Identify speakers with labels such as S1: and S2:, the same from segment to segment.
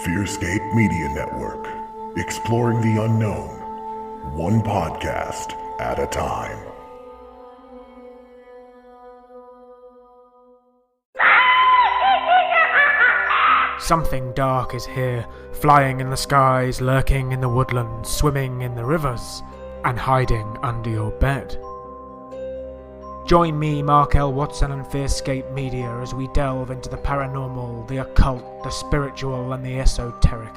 S1: Fearscape Media Network, exploring the unknown, one podcast at a time.
S2: Something dark is here, flying in the skies, lurking in the woodlands, swimming in the rivers, and hiding under your bed. Join me, Mark L. Watson, and Fearscape Media as we delve into the paranormal, the occult, the spiritual, and the esoteric,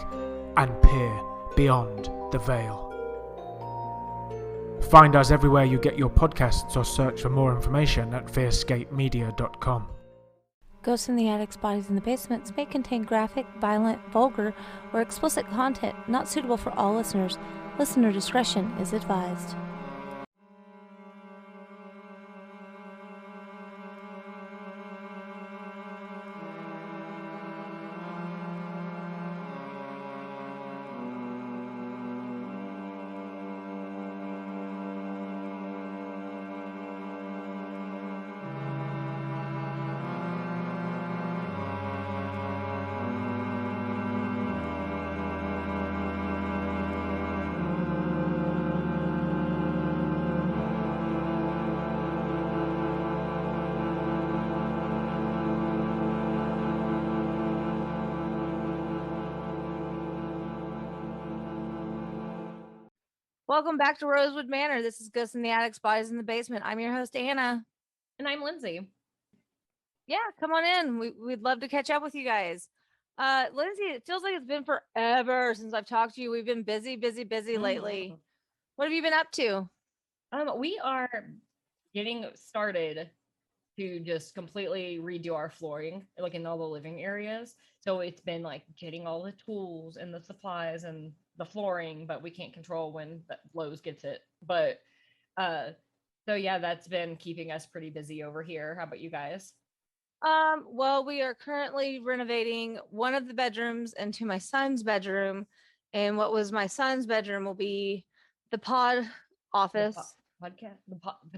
S2: and peer beyond the veil. Find us everywhere you get your podcasts or search for more information at fearscapemedia.com.
S3: Ghosts in the Attics, Bodies in the Basements may contain graphic, violent, vulgar, or explicit content not suitable for all listeners. Listener discretion is advised. Welcome back to Rosewood Manor. This is Ghosts in the Attics, Bodies in the Basement. I'm your host, Anna.
S4: And I'm Lindsay.
S3: Yeah, come on in. We'd love to catch up with you guys. Lindsay, it feels like it's been forever since I've talked to you. We've been busy lately. What have you been up to?
S4: We are getting started to just completely redo our flooring, like in all the living areas. So it's been like getting all the tools and the supplies and the flooring, but we can't control when Lowe's gets it. But so yeah, that's been keeping us pretty busy over here. How about you guys?
S3: Well, we are currently renovating one of the bedrooms into my son's bedroom, and what was my son's bedroom will be the pod office.
S4: Pod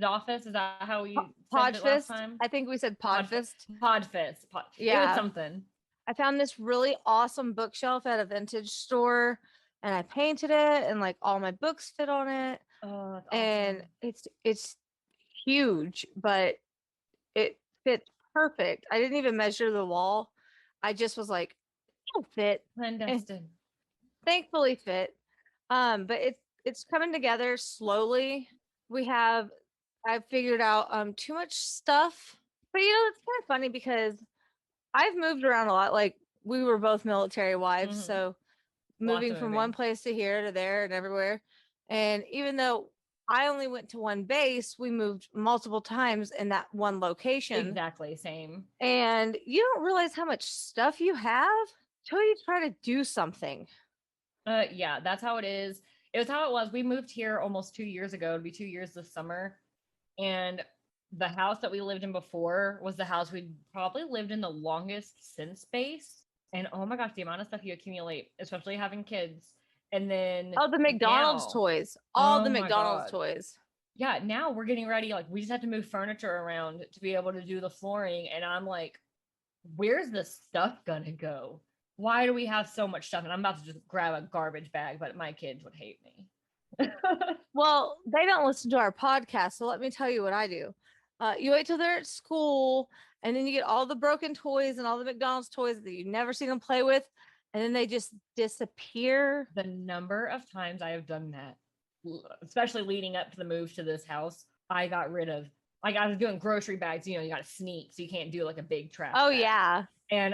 S4: office, is that how we
S3: pod
S4: said it last
S3: fist?
S4: time?
S3: I think we said pod fist.
S4: Pod fist.
S3: Yeah.
S4: It was something.
S3: I found this really awesome bookshelf at a vintage store, and I painted it, and like all my books fit on it.
S4: Oh, that's
S3: and
S4: awesome.
S3: It's huge, but it fits perfect. I didn't even measure the wall. I just was like, it'll fit.
S4: Clandestine.
S3: Thankfully fit. But it's coming together slowly. I've figured out too much stuff. But it's kind of funny because I've moved around a lot. Like, we were both military wives, so moving from one place to here to there and everywhere. And even though I only went to one base, we moved multiple times in that one location.
S4: Exactly, same.
S3: And you don't realize how much stuff you have until you try to do something.
S4: Yeah, that's how it is. It was how it was. We moved here almost 2 years ago. It'll be 2 years this summer. And the house that we lived in before was the house we'd probably lived in the longest since base. And oh my gosh, the amount of stuff you accumulate, especially having kids. And then
S3: the McDonald's toys. All the McDonald's toys.
S4: Yeah, now we're getting ready. Like, we just have to move furniture around to be able to do the flooring. And I'm like, where's this stuff gonna go? Why do we have so much stuff? And I'm about to just grab a garbage bag, but my kids would hate me.
S3: Well, they don't listen to our podcast, so let me tell you what I do. You wait till they're at school, and then you get all the broken toys and all the McDonald's toys that you've never seen them play with, and then they just disappear.
S4: The number of times I have done that, especially leading up to the move to this house, I got rid of, like, I was doing grocery bags, you got to sneak, so you can't do like a big trash bag.
S3: Yeah.
S4: And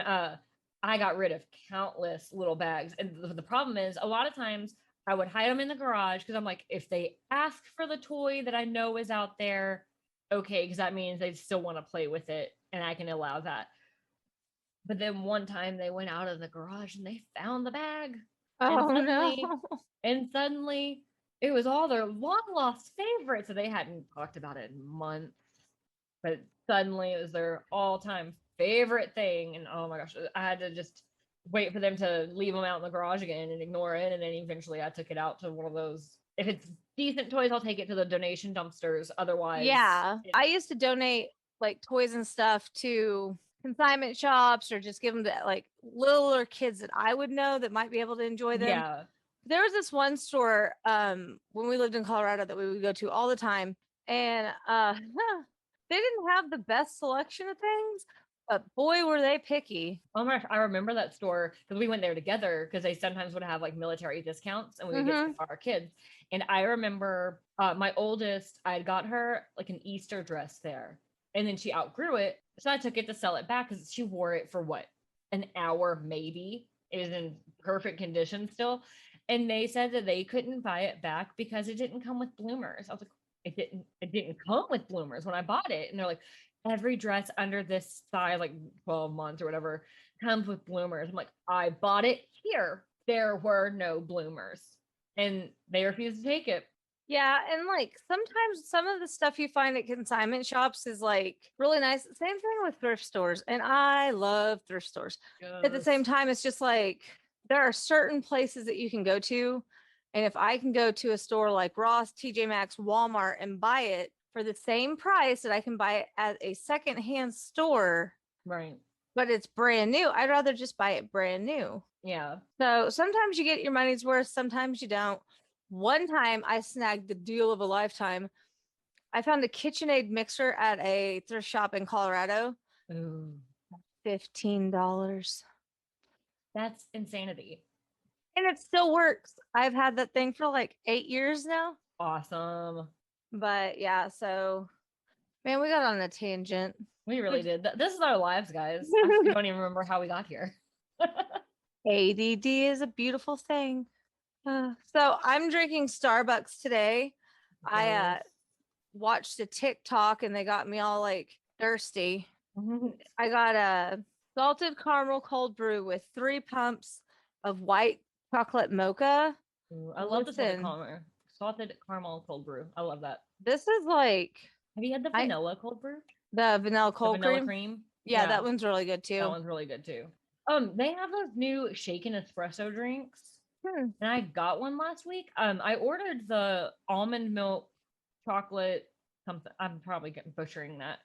S4: I got rid of countless little bags. And the problem is, a lot of times I would hide them in the garage because I'm like, if they ask for the toy that I know is out there, okay, because that means they still want to play with it and I can allow that. But then one time they went out of the garage and they found the bag. And suddenly it was all their long lost favorites that they hadn't talked about it in months. But suddenly it was their all-time favorite thing. And oh my gosh, I had to just wait for them to leave them out in the garage again and ignore it. And then eventually I took it out to one of those. If it's decent toys, I'll take it to the donation dumpsters. Otherwise,
S3: I used to donate like toys and stuff to consignment shops or just give them to like littler kids that I would know that might be able to enjoy them.
S4: Yeah.
S3: There was this one store when we lived in Colorado that we would go to all the time, and they didn't have the best selection of things, but boy were they picky.
S4: Oh my gosh, I remember that store because we went there together because they sometimes would have like military discounts and we would get stuff for our kids. And I remember my oldest, I had got her like an Easter dress there, and then she outgrew it. So I took it to sell it back because she wore it for what, an hour maybe. It was in perfect condition still. And they said that they couldn't buy it back because it didn't come with bloomers. I was like, it didn't come with bloomers when I bought it. And they're like, every dress under this size, like 12 months or whatever, comes with bloomers. I'm like, I bought it here. There were no bloomers. And they refused to take it.
S3: Yeah, and like sometimes some of the stuff you find at consignment shops is like really nice. Same thing with thrift stores. And I love thrift stores. At the same time, it's just like there are certain places that you can go to. And if I can go to a store like Ross, TJ Maxx, Walmart and buy it for the same price that I can buy it at a secondhand store,
S4: right?
S3: But it's brand new, I'd rather just buy it brand new.
S4: Yeah.
S3: So sometimes you get your money's worth, sometimes you don't. One time I snagged the deal of a lifetime. I found a KitchenAid mixer at a thrift shop in Colorado.
S4: Ooh.
S3: $15.
S4: That's insanity.
S3: And it still works. I've had that thing for like 8 years now.
S4: Awesome.
S3: But yeah, so man, we got on a tangent.
S4: We really did. This is our lives, guys. I don't even remember how we got here.
S3: ADD is a beautiful thing. So I'm drinking Starbucks today. Yes. I watched a TikTok and they got me all like thirsty. I got a salted caramel cold brew with 3 pumps of white chocolate mocha.
S4: Ooh, I love the salted caramel cold brew. I love that.
S3: This is like,
S4: have you had the vanilla cold brew?
S3: The vanilla cold
S4: cream?
S3: Yeah, that one's really good too.
S4: That one's really good too. They have those new shaken espresso drinks. And I got one last week. I ordered the almond milk chocolate something. I'm probably butchering that.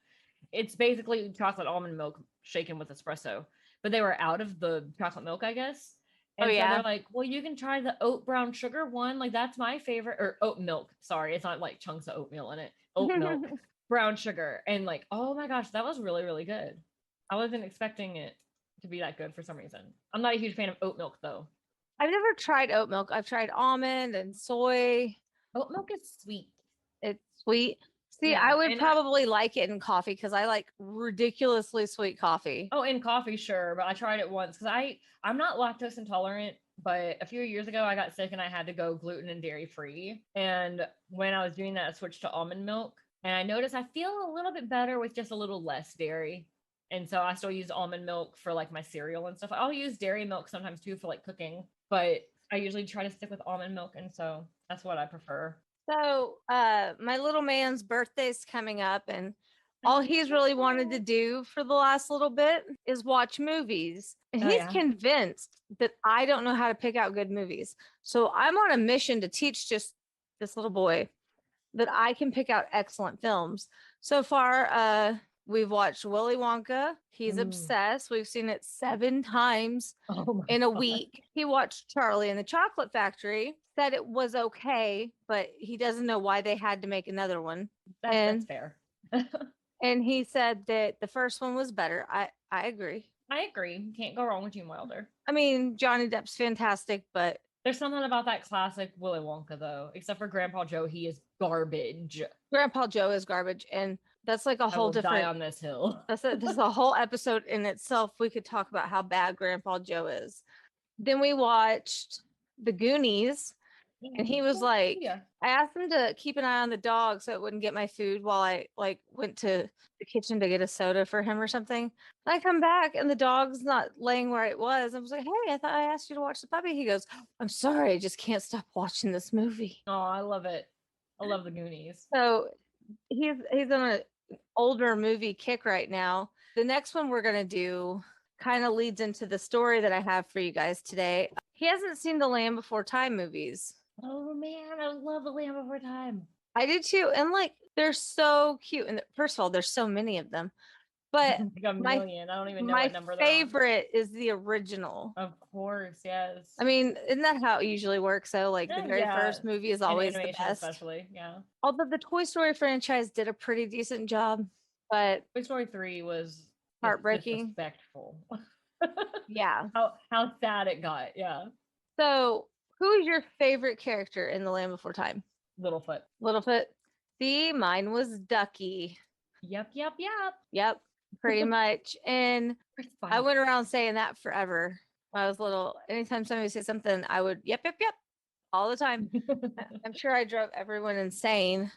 S4: It's basically chocolate almond milk shaken with espresso, but they were out of the chocolate milk, I guess. And so they're like, well, you can try the oat brown sugar one. Like, that's my favorite. Or oat milk. Sorry, it's not like chunks of oatmeal in it. Oat milk, brown sugar. And like, oh my gosh, that was really, really good. I wasn't expecting it to be that good for some reason. I'm not a huge fan of oat milk, though.
S3: I've never tried oat milk. I've tried almond and soy.
S4: Oat milk is sweet.
S3: It's sweet. See, I would probably like it in coffee because I like ridiculously sweet coffee.
S4: Oh, in coffee, sure. But I tried it once because I'm not lactose intolerant. But a few years ago, I got sick and I had to go gluten and dairy free. And when I was doing that, I switched to almond milk. And I noticed I feel a little bit better with just a little less dairy. And so I still use almond milk for like my cereal and stuff. I'll use dairy milk sometimes too for like cooking. But I usually try to stick with almond milk. And so that's what I prefer.
S3: So my little man's birthday's coming up, and all he's really wanted to do for the last little bit is watch movies. And he's convinced that I don't know how to pick out good movies. So I'm on a mission to teach just this little boy that I can pick out excellent films. So far, we've watched Willy Wonka. He's obsessed. We've seen it 7 times in a week. He watched Charlie and the Chocolate Factory, said it was okay, but he doesn't know why they had to make another one.
S4: That's fair.
S3: And he said that the first one was better. I agree.
S4: I agree. You can't go wrong with Gene Wilder.
S3: I mean, Johnny Depp's fantastic, but
S4: there's something about that classic Willy Wonka, though. Except for Grandpa Joe, he is garbage.
S3: Grandpa Joe is garbage, and that's like a whole different.
S4: Die on this hill.
S3: This is a whole episode in itself. We could talk about how bad Grandpa Joe is. Then we watched The Goonies, and he was like, I asked him to keep an eye on the dog so it wouldn't get my food while I like went to the kitchen to get a soda for him or something. I come back and the dog's not laying where it was. I was like, hey, I thought I asked you to watch the puppy. He goes, I'm sorry, I just can't stop watching this movie.
S4: Oh, I love it. I love The Goonies.
S3: So he's on an older movie kick right now. The next one we're gonna do kind of leads into the story that I have for you guys today. He hasn't seen the Land Before Time movies.
S4: Oh man, I love The Land Before Time.
S3: I do too. And like, they're so cute. And first of all, there's so many of them. But
S4: Like a
S3: my
S4: million. I don't even know
S3: my
S4: what number they're on.
S3: favorite is the original.
S4: Of course, yes.
S3: I mean, isn't that how it usually works? So, like, the very
S4: Yeah,
S3: first movie is
S4: in
S3: always the
S4: animation
S3: best.
S4: especially. Yeah.
S3: Although the Toy Story franchise did a pretty decent job, but
S4: Toy Story 3 was
S3: heartbreaking.
S4: disrespectful.
S3: Yeah.
S4: How sad it got. Yeah.
S3: So, who is your favorite character in The Land Before Time?
S4: Littlefoot.
S3: Littlefoot. See, mine was Ducky.
S4: Yep.
S3: Yep, pretty much. And I
S4: Fine.
S3: went around saying that forever. When I was little. Anytime somebody said something, I would yep, all the time. I'm sure I drove everyone insane.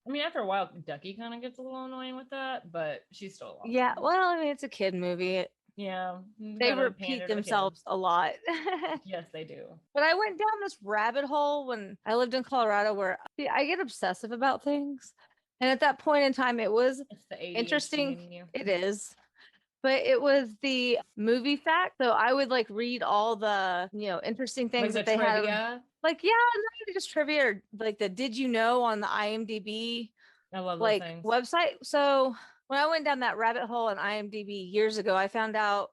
S4: I mean, after a while, Ducky kind of gets a little annoying with that, but she's still awesome.
S3: Yeah, well, I mean, it's a kid movie.
S4: Yeah.
S3: They repeat themselves a lot.
S4: Yes, they do.
S3: But I went down this rabbit hole when I lived in Colorado where I get obsessive about things. And at that point in time, it was
S4: It's the ADHD
S3: interesting.
S4: in you.
S3: It is. But it was the movie fact. So I would like read all the, interesting things
S4: Like
S3: that
S4: the
S3: they had.
S4: trivia.
S3: Like, yeah, not even just trivia or like the did you know on the IMDb
S4: I love those
S3: like
S4: things.
S3: website. So when I went down that rabbit hole on IMDb years ago, I found out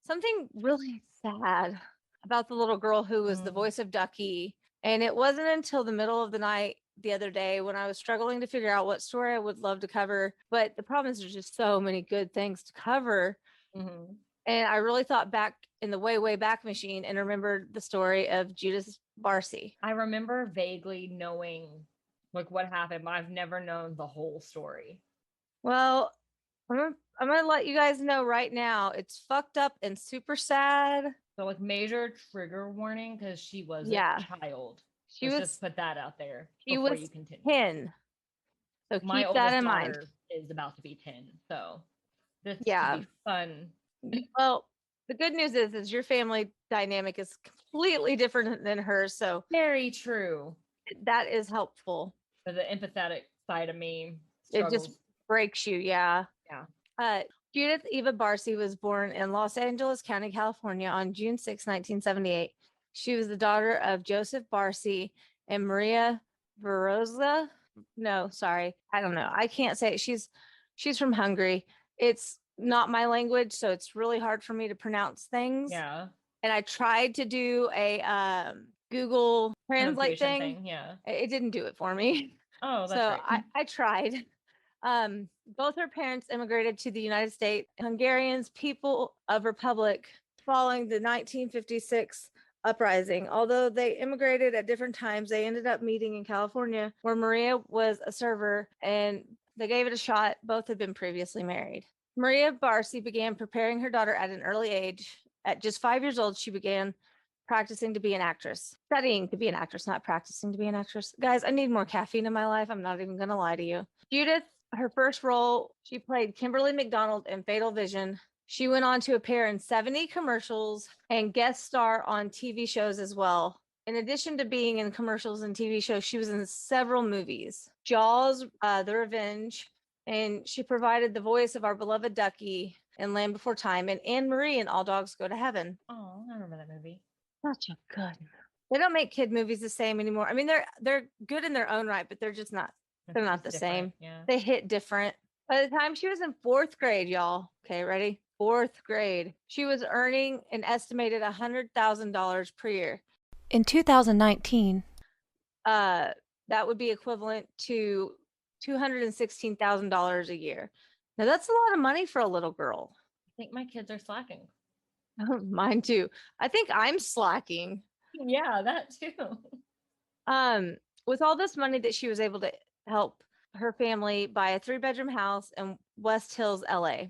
S3: something really sad about the little girl who was the voice of Ducky. And it wasn't until the middle of the night the other day when I was struggling to figure out what story I would love to cover. But the problem is there's just so many good things to cover. And I really thought back in the way back machine and remembered the story of Judas Barsi.
S4: I remember vaguely knowing like what happened, but I've never known the whole story.
S3: Well, I'm gonna let you guys know right now. It's fucked up and super sad.
S4: So like major trigger warning because she was
S3: Yeah.
S4: a child.
S3: She
S4: Let's
S3: was
S4: just put that out there
S3: she
S4: before
S3: was
S4: you continue.
S3: 10. So
S4: My
S3: keep that
S4: oldest
S3: in mind.
S4: daughter is about to be 10, so this
S3: Yeah.
S4: should be fun.
S3: Well, the good news is your family dynamic is completely different than hers, so
S4: Very true.
S3: that is helpful.
S4: But the empathetic side of me
S3: It
S4: struggles.
S3: just breaks you, yeah.
S4: Yeah.
S3: Judith Eva Barsi was born in Los Angeles County, California on June 6, 1978. She was the daughter of Joseph Barsi and Maria Veroza. No, sorry. I don't know. I can't say it. She's from Hungary. It's not my language, so it's really hard for me to pronounce things.
S4: Yeah.
S3: And I tried to do a Google Translate
S4: Pronunciation
S3: thing.
S4: Yeah.
S3: It didn't do it for me.
S4: Oh, that's
S3: So
S4: great.
S3: I tried. Both her parents immigrated to the United States. Hungarians, people of Republic, following the 1956 uprising. Although they immigrated at different times, they ended up meeting in California, where Maria was a server, and they gave it a shot. Both had been previously married. Maria Barsi began preparing her daughter at an early age. At just 5 years old, she began practicing to be an actress, studying to be an actress, not practicing to be an actress. Guys, I need more caffeine in my life. I'm not even going to lie to you. Judith, her first role, she played Kimberly McDonald in Fatal Vision. She went on to appear in 70 commercials and guest star on TV shows as well. In addition to being in commercials and TV shows, she was in several movies. Jaws, The Revenge, and she provided the voice of our beloved Ducky in Land Before Time and Anne Marie in All Dogs Go to Heaven.
S4: Oh, I remember that movie.
S3: Such a good. They don't make kid movies the same anymore. I mean, they're good in their own right, but they're just not. They're not the same.
S4: Yeah.
S3: They hit different. By the time she was in fourth grade, y'all. Okay, ready? Fourth grade. She was earning an estimated $100,000 per year.
S5: In 2019,
S3: that would be equivalent to $216,000 a year. Now that's a lot of money for a little girl.
S4: I think my kids are slacking.
S3: Mine too. I think I'm slacking.
S4: Yeah, that too.
S3: With all this money that she was able to help her family buy a 3-bedroom house in West Hills, LA.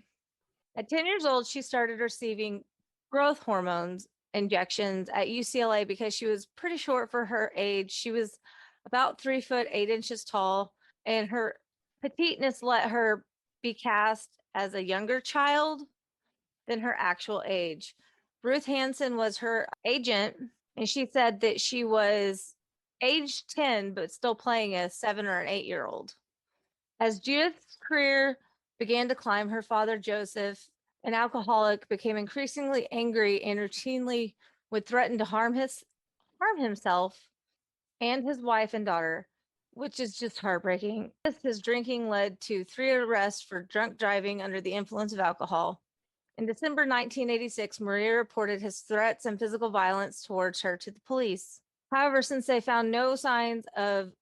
S3: At 10 years old, she started receiving growth hormones injections at UCLA because she was pretty short for her age. She was about 3 foot 8 inches tall, and her petiteness let her be cast as a younger child than her actual age. Ruth Hansen was her agent, and she said that she was age 10, but still playing a 7 or an 8-year-old. As Judith's career began to climb, her father, Joseph, an alcoholic, became increasingly angry and routinely would threaten to harm himself and his wife and daughter. which is just heartbreaking. His drinking led to 3 arrests for drunk driving under the influence of alcohol. In December 1986, Maria reported his threats and physical violence towards her to the police. However, since they found no signs of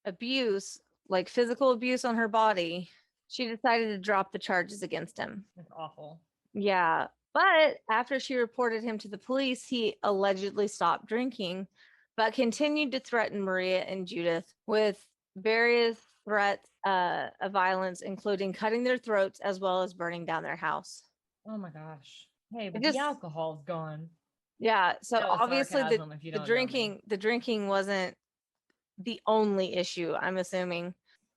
S3: abuse, like physical abuse on her body, she decided to drop the charges against him.
S4: That's awful.
S3: Yeah. But after she reported him to the police, he allegedly stopped drinking, but continued to threaten Maria and Judith with various threats of violence, including cutting their throats as well as burning down their house.
S4: Oh my gosh. Hey, but
S3: just-
S4: the alcohol's gone.
S3: Yeah. So
S4: That was
S3: obviously
S4: sarcasm, if you
S3: the
S4: don't know me.
S3: drinking wasn't the only issue, I'm assuming.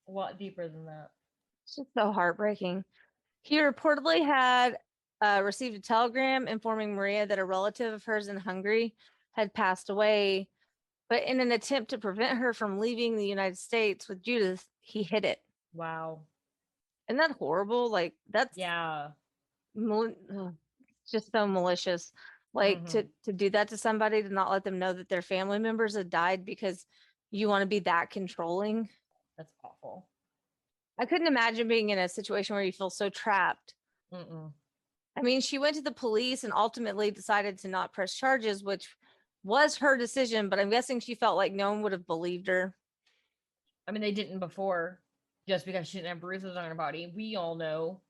S4: A lot deeper than that.
S3: It's just so heartbreaking. He reportedly had received a telegram informing Maria that a relative of hers in Hungary had passed away, but in an attempt to prevent her from leaving the United States with Judith, he hid it.
S4: Wow.
S3: Isn't that horrible? Like, that's
S4: Yeah.
S3: just so malicious. Like,
S4: Mhm.
S3: to do that to somebody, to not let them know that their family members had died because you want to be that controlling.
S4: That's awful.
S3: I couldn't imagine being in a situation where you feel so trapped.
S4: Mm-mm.
S3: I mean, she went to the police and ultimately decided to not press charges, which was her decision, but I'm guessing she felt like no one would have believed her.
S4: I mean, they didn't before, just because she didn't have bruises on her body. We all know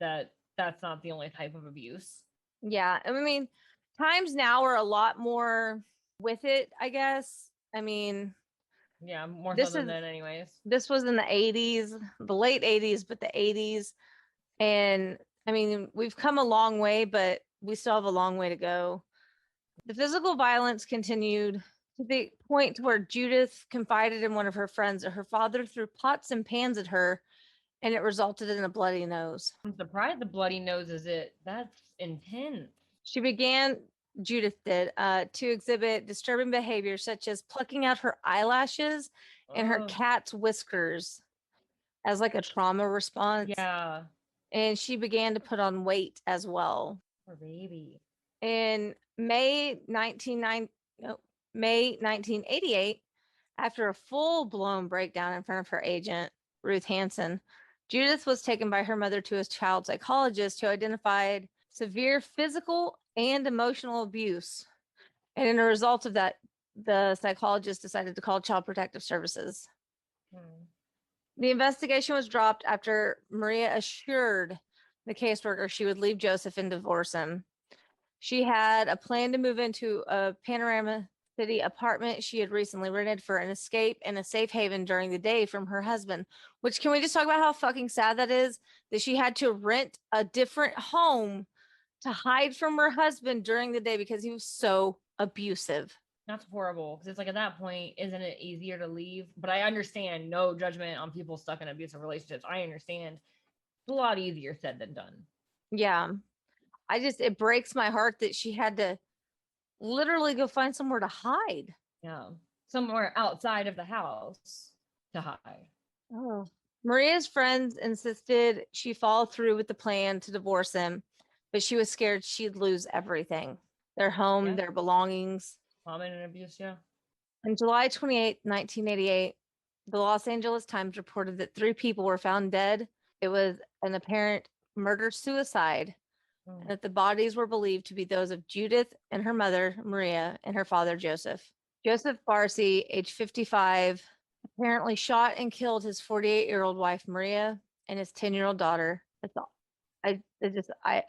S4: that that's not the only type of abuse.
S3: Yeah. I mean, times now are a lot more with it, I guess. I mean,
S4: Yeah, more
S3: This
S4: so than
S3: is-
S4: then, anyways.
S3: this was in the 80s, the late 80s, but the 80s. And I mean, we've come a long way, but we still have a long way to go. The physical violence continued to the point where Judith confided in one of her friends that her father threw pots and pans at her, and it resulted in a bloody nose.
S4: I'm surprised the bloody nose is it. That's intense.
S3: She began, Judith did, to exhibit disturbing behavior such as plucking out her eyelashes and her
S4: Ugh.
S3: cat's whiskers as like a trauma response.
S4: Yeah.
S3: And she began to put on weight as well.
S4: Poor baby.
S3: In May 1988, after a full-blown breakdown in front of her agent, Ruth Hansen, Judith was taken by her mother to a child psychologist who identified severe physical and emotional abuse. And in a result of that, the psychologist decided to call Child Protective Services.
S4: Hmm.
S3: The investigation was dropped after Maria assured the caseworker she would leave Joseph and divorce him. She had a plan to move into a Panorama City apartment she had recently rented for an escape and a safe haven during the day from her husband. Which, can we just talk about how fucking sad that is? That she had to rent a different home to hide from her husband during the day because he was so abusive.
S4: That's horrible. Because it's like at that point, isn't it easier to leave? But I understand, no judgment on people stuck in abusive relationships. I understand. It's a lot easier said than done.
S3: Yeah. It breaks my heart that she had to literally go find somewhere to hide.
S4: Yeah. Somewhere outside of the house to hide.
S3: Oh. Maria's friends insisted she follow through with the plan to divorce him, but she was scared she'd lose everything, their home,
S4: Yeah.
S3: their belongings.
S4: Common and abuse, yeah.
S3: On July 28, 1988, the Los Angeles Times reported that 3 people were found dead. It was an apparent murder-suicide, and that the bodies were believed to be those of Judith and her mother, Maria, and her father, Joseph. Joseph Barsi, age 55, apparently shot and killed his 48-year-old wife, Maria, and his 10-year-old daughter. That's all. I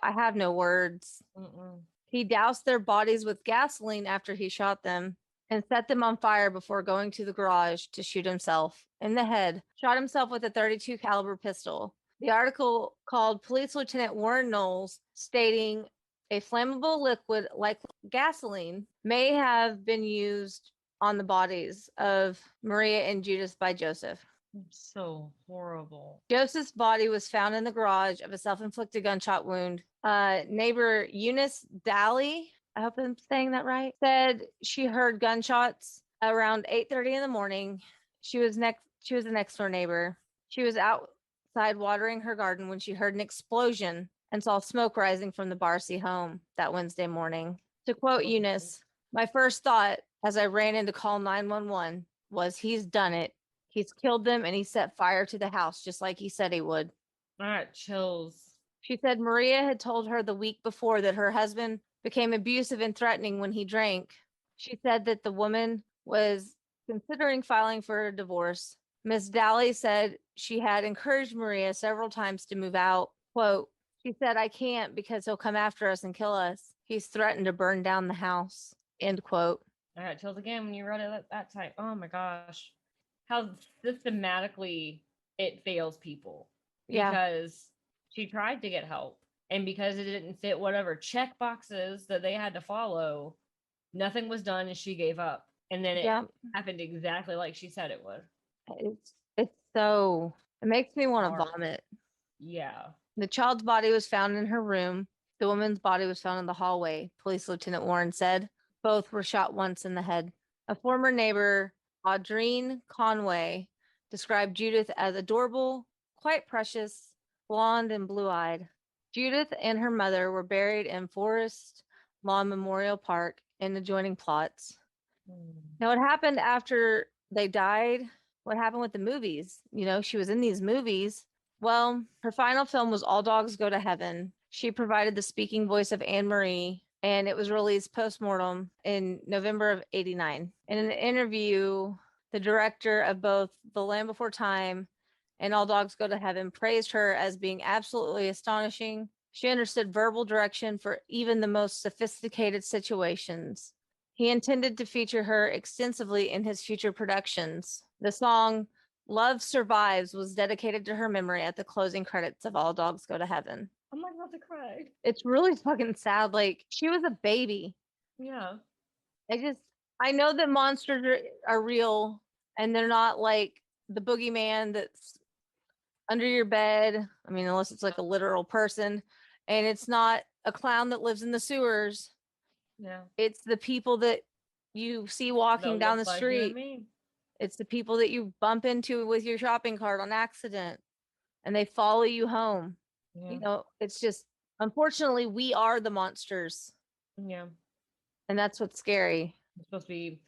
S3: have no words.
S4: Mm-mm.
S3: He doused their bodies with gasoline after he shot them and set them on fire before going to the garage to shoot himself in the head. Shot himself with a .32 caliber pistol. The article called Police Lieutenant Warren Knowles, stating a flammable liquid like gasoline may have been used on the bodies of Maria and Judith by Joseph.
S4: So horrible.
S3: Joseph's body was found in the garage of a self-inflicted gunshot wound. Neighbor Eunice Daly, I hope I'm saying that right, said she heard gunshots around 8:30 in the morning. She was the next door neighbor. She was outside watering her garden when she heard an explosion and saw smoke rising from the Barsi home that Wednesday morning. To quote Eunice, "My first thought as I ran in to call 911 was, he's done it. He's killed them and he set fire to the house just like he said he would.
S4: I got chills.
S3: She said Maria had told her the week before that her husband became abusive and threatening when he drank. She said that the woman was considering filing for a divorce. Miss Dally said she had encouraged Maria several times to move out. Quote, she said, I can't because he'll come after us and kill us. He's threatened to burn down the house. End quote.
S4: I got chills again when you read it that time. Oh my gosh. How systematically it fails people.
S3: Yeah.
S4: Because she tried to get help. And because it didn't fit whatever check boxes that they had to follow, nothing was done and she gave up. And then it happened exactly like she said it would.
S3: It's so, it makes me want to
S4: Hard.
S3: vomit.
S4: Yeah.
S3: The child's body was found in her room. The woman's body was found in the hallway, Police Lieutenant Warren said. Both were shot once in the head. A former neighbor, Audrine Conway, described Judith as adorable, quite precious, blonde, and blue-eyed. Judith and her mother were buried in Forest Lawn Memorial Park in adjoining plots. Now, what happened after they died? What happened with the movies? You know, she was in these movies. Well, her final film was All Dogs Go to Heaven. She provided the speaking voice of Anne Marie, and it was released post-mortem in November of '89. In an interview, the director of both The Land Before Time and All Dogs Go to Heaven praised her as being absolutely astonishing. She understood verbal direction for even the most sophisticated situations. He intended to feature her extensively in his future productions. The song Love Survives was dedicated to her memory at the closing credits of All Dogs Go to Heaven.
S4: I'm like about to cry.
S3: It's really fucking sad. Like, she was a baby.
S4: Yeah.
S3: I know that monsters are real and they're not like the boogeyman that's under your bed. I mean, unless it's like a literal person, and it's not a clown that lives in the sewers.
S4: Yeah.
S3: It's the people that you see walking down the street. It's the people that you bump into with your shopping cart on accident and they follow you home.
S4: Yeah.
S3: You know, it's just, unfortunately, we are the monsters.
S4: Yeah.
S3: And that's what's scary.
S4: It's supposed to be,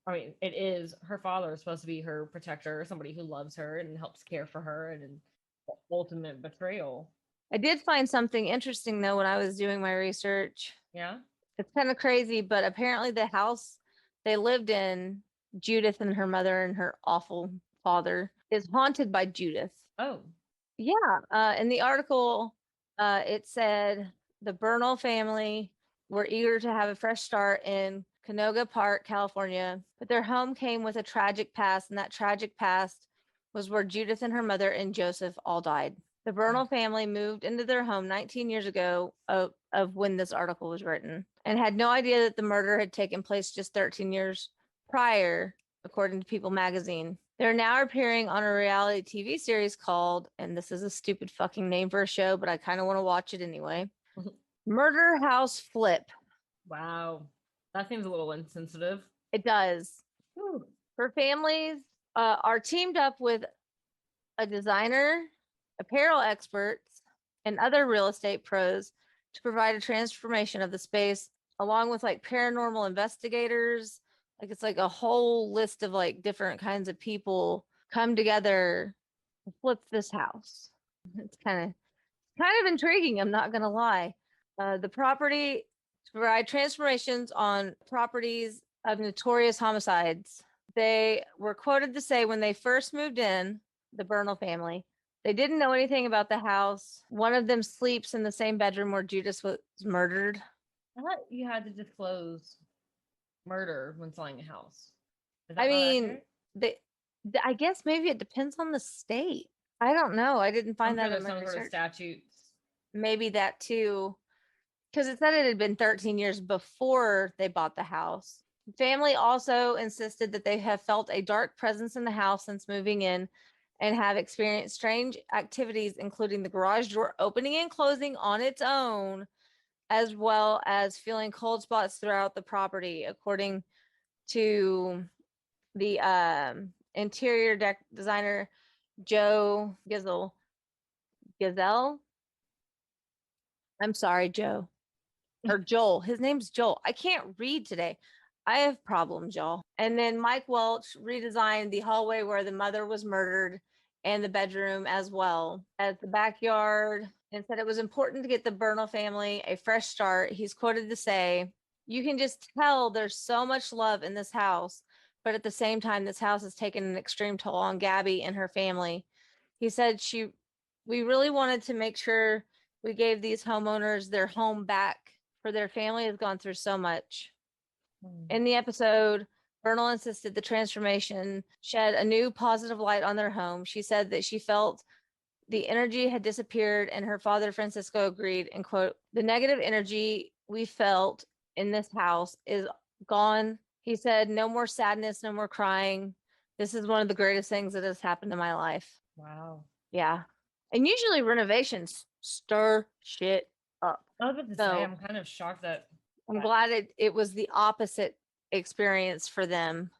S4: I mean, it is, her father is supposed to be her protector, somebody who loves her and helps care for her, and the ultimate betrayal.
S3: I did find something interesting though when I was doing my research.
S4: Yeah.
S3: It's kind of crazy, but apparently the house they lived in, Judith and her mother and her awful father, is haunted by Judith.
S4: Oh.
S3: Yeah. In the article, it said the Bernal family were eager to have a fresh start in Canoga Park, California, but their home came with a tragic past, and that tragic past was where Judith and her mother and Joseph all died. The Bernal family moved into their home 19 years ago of when this article was written, and had no idea that the murder had taken place just 13 years prior, according to People magazine. They're now appearing on a reality TV series called, and this is a stupid fucking name for a show, but I kind of want to watch it anyway, Murder House Flip.
S4: Wow. That seems a little insensitive.
S3: It does.
S4: Whew.
S3: Her families are teamed up with a designer, apparel experts, and other real estate pros to provide a transformation of the space, along with like paranormal investigators. Like, it's like a whole list of like different kinds of people come together to flip this house. It's kind of intriguing, I'm not gonna lie. The property to provide transformations on properties of notorious homicides. They were quoted to say when they first moved in, the Bernal family, they didn't know anything about the house. One of them sleeps in the same bedroom where Judith was murdered.
S4: I thought you had to disclose murder when selling a house. Is that
S3: I
S4: not
S3: mean,
S4: accurate?
S3: I guess maybe it depends on the state. I don't know. I didn't find
S4: I'm sure
S3: that in
S4: there's
S3: my
S4: some sort of
S3: research.
S4: statutes.
S3: Maybe that too, because it said it had been 13 years before they bought the house. The family also insisted that they have felt a dark presence in the house since moving in and have experienced strange activities, including the garage door opening and closing on its own, as well as feeling cold spots throughout the property, according to the interior designer Joe Gazelle. I'm sorry, Joe. Or Joel. His name's Joel. I can't read today. I have problems, y'all. And then Mike Welch redesigned the hallway where the mother was murdered and the bedroom as well as the backyard, and said it was important to get the Burnell family a fresh start. He's quoted to say, "You can just tell there's so much love in this house, but at the same time, this house has taken an extreme toll on Gabby and her family." He said we really wanted to make sure we gave these homeowners their home back, for their family has gone through so much. In the episode, Bernal insisted the transformation shed a new positive light on their home. She said that she felt the energy had disappeared, and her father, Francisco, agreed and quote, "The negative energy we felt in this house is gone." He said, "No more sadness, no more crying. This is one of the greatest things that has happened in my life."
S4: Wow.
S3: Yeah. And usually renovations stir shit up.
S4: I was about to say,
S3: So
S4: I'm kind of shocked that.
S3: I'm glad it was the opposite experience for them.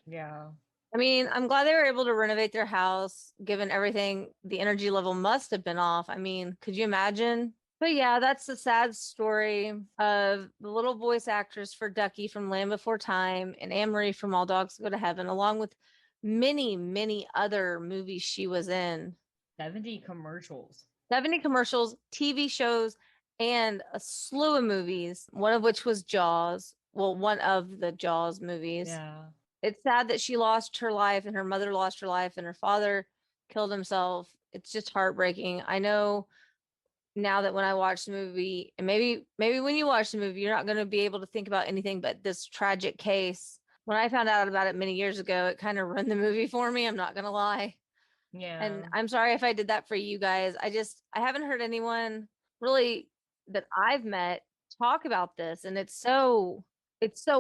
S4: Yeah.
S3: I mean, I'm glad they were able to renovate their house, given everything. The energy level must have been off. I mean, could you imagine? But yeah, that's the sad story of the little voice actress for Ducky from Land Before Time and Anne Marie from All Dogs Go to Heaven, along with many, many other movies she was in.
S4: 70 commercials.
S3: 70 commercials, TV shows, and a slew of movies, one of which was Jaws. Well, one of the Jaws movies.
S4: Yeah.
S3: It's sad that she lost her life and her mother lost her life and her father killed himself. It's just heartbreaking. I know now that when I watch the movie, and maybe when you watch the movie, you're not going to be able to think about anything but this tragic case. When I found out about it many years ago, it kind of ruined the movie for me. I'm not going to lie.
S4: Yeah.
S3: And I'm sorry if I did that for you guys. I haven't heard anyone really that I've met talk about this. And it's so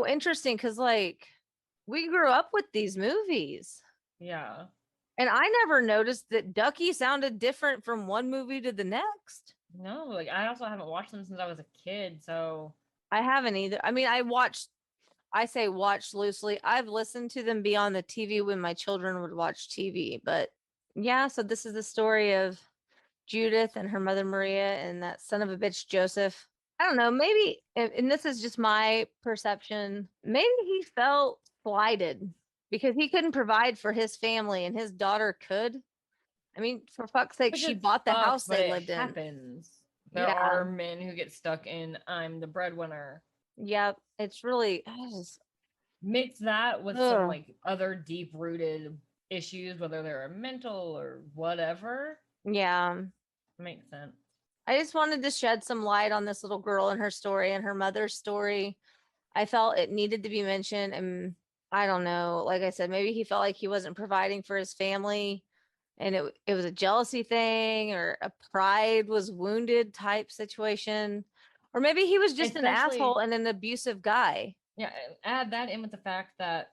S3: interesting because like we grew up with these movies.
S4: Yeah.
S3: And I never noticed that Ducky sounded different from one movie to the next.
S4: No, like I also haven't watched them since I was a kid, so
S3: I haven't either. I mean, I say watch loosely. I've listened to them be on the TV when my children would watch TV. But yeah, so this is the story of Judith and her mother Maria and that son of a bitch Joseph. I don't know, maybe, and this is just my perception, maybe he felt slighted because he couldn't provide for his family and his daughter could. I mean, for fuck's sake,
S4: which
S3: she
S4: is
S3: bought the
S4: fucked,
S3: house
S4: but
S3: they
S4: it
S3: lived in.
S4: happens. There
S3: Yeah.
S4: are men who get stuck in I'm the breadwinner.
S3: Yep, it's really
S4: Mix that with
S3: Ugh.
S4: some like other deep rooted issues, whether they're mental or whatever.
S3: yeah.
S4: Makes sense.
S3: I just wanted to shed some light on this little girl and her story and her mother's story. I felt it needed to be mentioned, and I don't know, like I said, maybe he felt like he wasn't providing for his family and it was a jealousy thing or a pride was wounded type situation, or maybe he was just an
S4: Especially-
S3: asshole and an abusive guy.
S4: Yeah, add that in with the fact that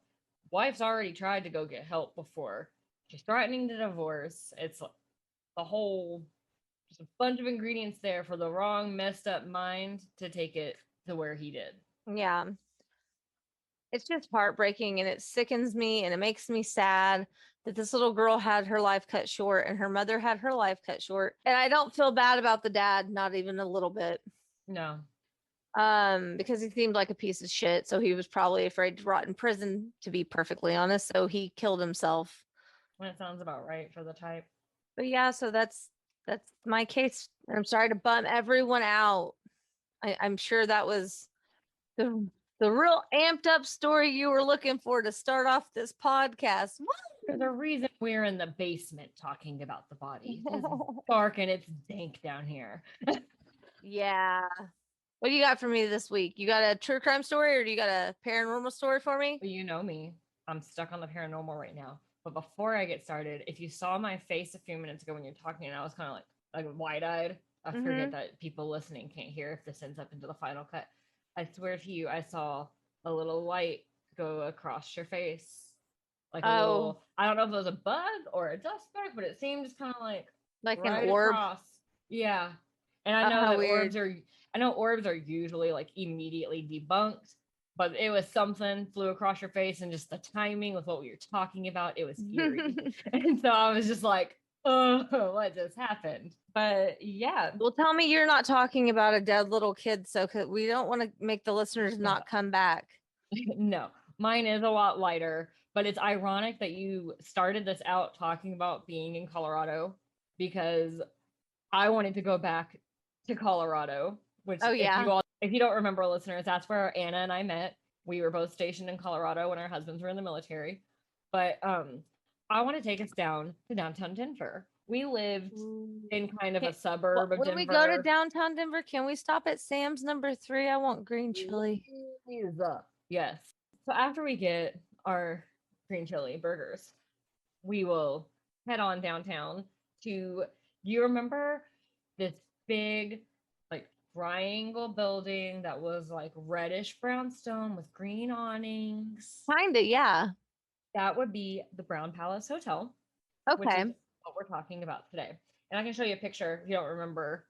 S4: wife's already tried to go get help before. She's threatening to divorce. It's the whole, just a bunch of ingredients there for the wrong, messed up mind to take it to where he did.
S3: Yeah. It's just heartbreaking and it sickens me and it makes me sad that this little girl had her life cut short and her mother had her life cut short. And I don't feel bad about the dad, not even a little bit.
S4: No.
S3: Because he seemed like a piece of shit, so he was probably afraid to rot in prison, to be perfectly honest, so he killed himself.
S4: That sounds about right for the type.
S3: But yeah, so that's my case. I'm sorry to bum everyone out. I'm sure that was the real amped up story you were looking for to start off this podcast.
S4: There's a reason we're in the basement talking about the body. It's dark and it's dank down here.
S3: Yeah. What do you got for me this week? You got a true crime story or do you got a paranormal story for me?
S4: You know me. I'm stuck on the paranormal right now. But before I get started, if you saw my face a few minutes ago when you're talking, and I was kind of like wide-eyed. I forget that people listening can't hear if this ends up into the final cut. I swear to you, I saw a little light go across your face. Like a little, I don't know if it was a bug or a dust speck, but it seemed just kind of like
S3: an orb.
S4: across. Yeah. And I know that
S3: weird.
S4: orbs are usually like immediately debunked, but it was something flew across your face and just the timing with what we were talking about, it was eerie. And so I was just like, oh, what just happened? But yeah.
S3: Well, tell me you're not talking about a dead little kid, so we don't want to make the listeners not come back.
S4: No, mine is a lot lighter, but it's ironic that you started this out talking about being in Colorado because I wanted to go back to Colorado, which
S3: Oh yeah.
S4: if you don't remember, listeners, that's where Anna and I met. We were both stationed in Colorado when our husbands were in the military. But I want to take us down to downtown Denver. We lived in kind of a suburb of
S3: When we go to
S4: Denver.
S3: downtown Denver, can we stop at Sam's #3? I want green chili.
S4: Please. Yes. So after we get our green chili burgers, we will head on downtown to, do you remember this big like triangle building that was like reddish brownstone with green awnings?
S3: Kinda, yeah.
S4: That would be the Brown Palace Hotel, which
S3: Okay.
S4: is what we're talking about today. And I can show you a picture if you don't remember.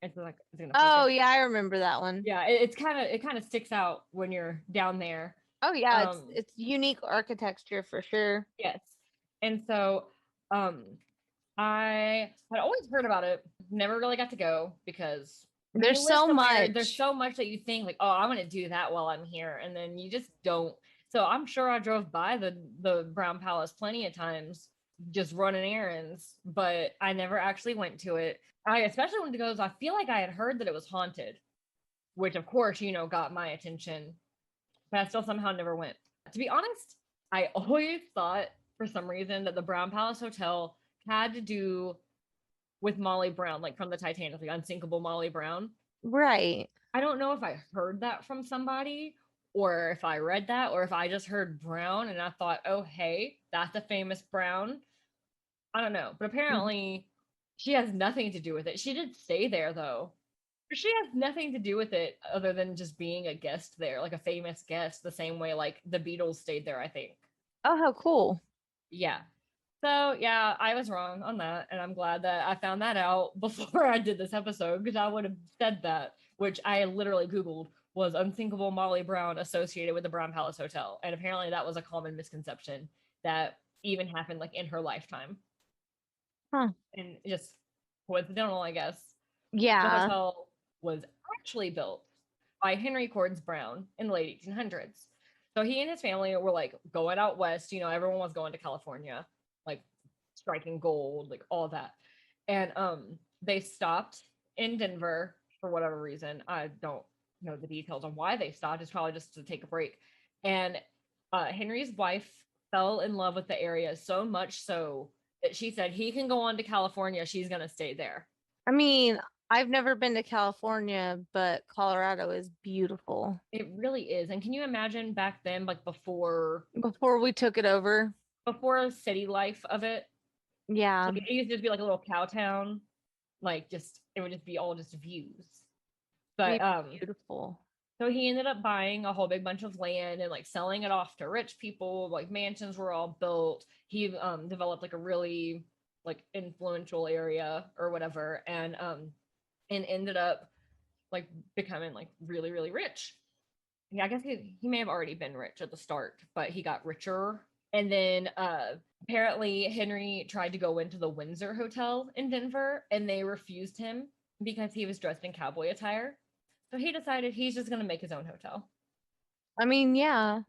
S4: It's like, it's gonna
S3: Oh
S4: focus.
S3: yeah, I remember that one.
S4: Yeah, it kind of sticks out when you're down there.
S3: Oh yeah,
S4: Um,
S3: it's unique architecture for sure.
S4: Yes. And so I had always heard about it, never really got to go because when you
S3: There's
S4: live
S3: so
S4: somewhere, there's
S3: much.
S4: so much that you think like, oh, I'm gonna do that while I'm here, and then you just don't. So I'm sure I drove by the Brown Palace plenty of times just running errands, but I never actually went to it. I especially wanted to go because I feel like I had heard that it was haunted, which of course, got my attention, but I still somehow never went. To be honest, I always thought for some reason that the Brown Palace Hotel had to do with Molly Brown, like from the Titanic, like unsinkable Molly Brown.
S3: Right.
S4: I don't know if I heard that from somebody or if I read that or if I just heard Brown and I thought, oh, hey, that's a famous Brown. I don't know. But apparently she has nothing to do with it. She did stay there though. She has nothing to do with it other than just being a guest there, like a famous guest, the same way like the Beatles stayed there, I think.
S3: Oh, how cool.
S4: Yeah. So yeah, I was wrong on that, and I'm glad that I found that out before I did this episode because I would have said that, which I literally Googled was unsinkable Molly Brown associated with the Brown Palace Hotel, and apparently that was a common misconception that even happened like in her lifetime,
S3: Huh.
S4: and just coincidental, I guess. The
S3: Yeah.
S4: hotel was actually built by Henry Cordes Brown in the late 1800s. So he and his family were like going out west. Everyone was going to California, like striking gold, like all that. And they stopped in Denver for whatever reason. I don't know the details on why they stopped. It's probably just to take a break. And Henry's wife fell in love with the area so much so that she said he can go on to California. She's gonna stay there.
S3: I mean, I've never been to California, but Colorado is beautiful.
S4: It really is. And can you imagine back then, like before
S3: We took it over.
S4: city life of it?
S3: Yeah.
S4: Like, it used to just be like a little cow town. Like it would just be all just views. But
S3: Beautiful.
S4: so he ended up buying a whole big bunch of land and like selling it off to rich people. Like mansions were all built. He developed like a really like influential area or whatever, and ended up like becoming like really, really rich. Yeah, I guess he may have already been rich at the start, but he got richer. And then apparently Henry tried to go into the Windsor Hotel in Denver and they refused him because he was dressed in cowboy attire. So he decided he's just going to make his own hotel.
S3: I mean, yeah.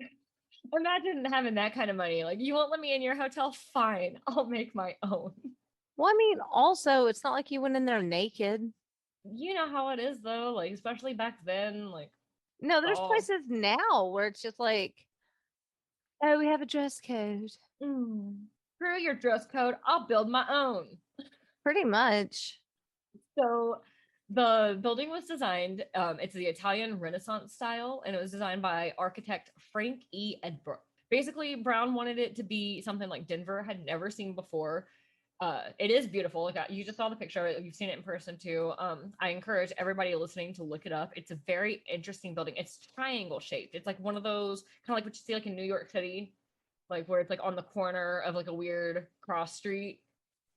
S4: Imagine having that kind of money. Like, you won't let me in your hotel? Fine, I'll make my own.
S3: Well, I mean, also, it's not like you went in there naked.
S4: You know how it is, though. Like, especially back then. Like,
S3: No, there's places now where it's just like, oh, we have a dress code.
S4: Screw your dress code. I'll build my own.
S3: Pretty much.
S4: So the building was designed, it's the Italian Renaissance style, and it was designed by architect Frank E. Edbrook. Basically, Brown wanted it to be something like Denver had never seen before. It is beautiful. Like, you just saw the picture. You've seen it in person too. I encourage everybody listening to look it up. It's a very interesting building. It's triangle shaped. It's like one of those kind of like what you see like in New York City, like where it's like on the corner of like a weird cross street.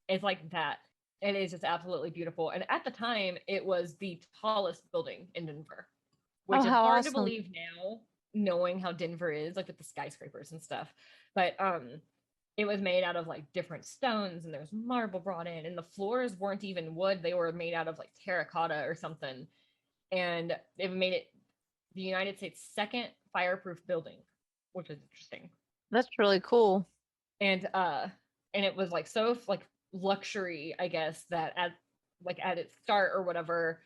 S4: It's like that. It is just absolutely beautiful. And at the time, it was the tallest building in Denver, which is hard to believe now, knowing how Denver is, like with the skyscrapers and stuff. But it was made out of like different stones and there was marble brought in, and the floors weren't even wood. They were made out of like terracotta or something. And it made it the United States' second fireproof building, which is interesting.
S3: That's really cool.
S4: And it was like so like luxury, I guess, that at its start or whatever,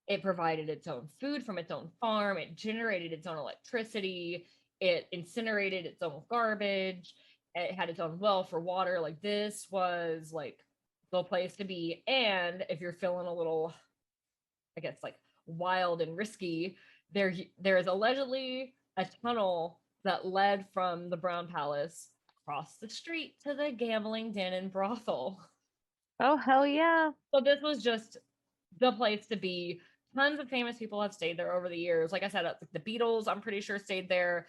S4: it provided its own food from its own farm, it generated its own electricity, it incinerated its own garbage, it had its own well for water. Like, this was like the place to be. And if you're feeling a little, I guess, like wild and risky, there is allegedly a tunnel that led from the Brown Palace across the street to the gambling den and brothel.
S3: Oh, hell yeah.
S4: So this was just the place to be. Tons of famous people have stayed there over the years. Like I said, the Beatles, I'm pretty sure, stayed there.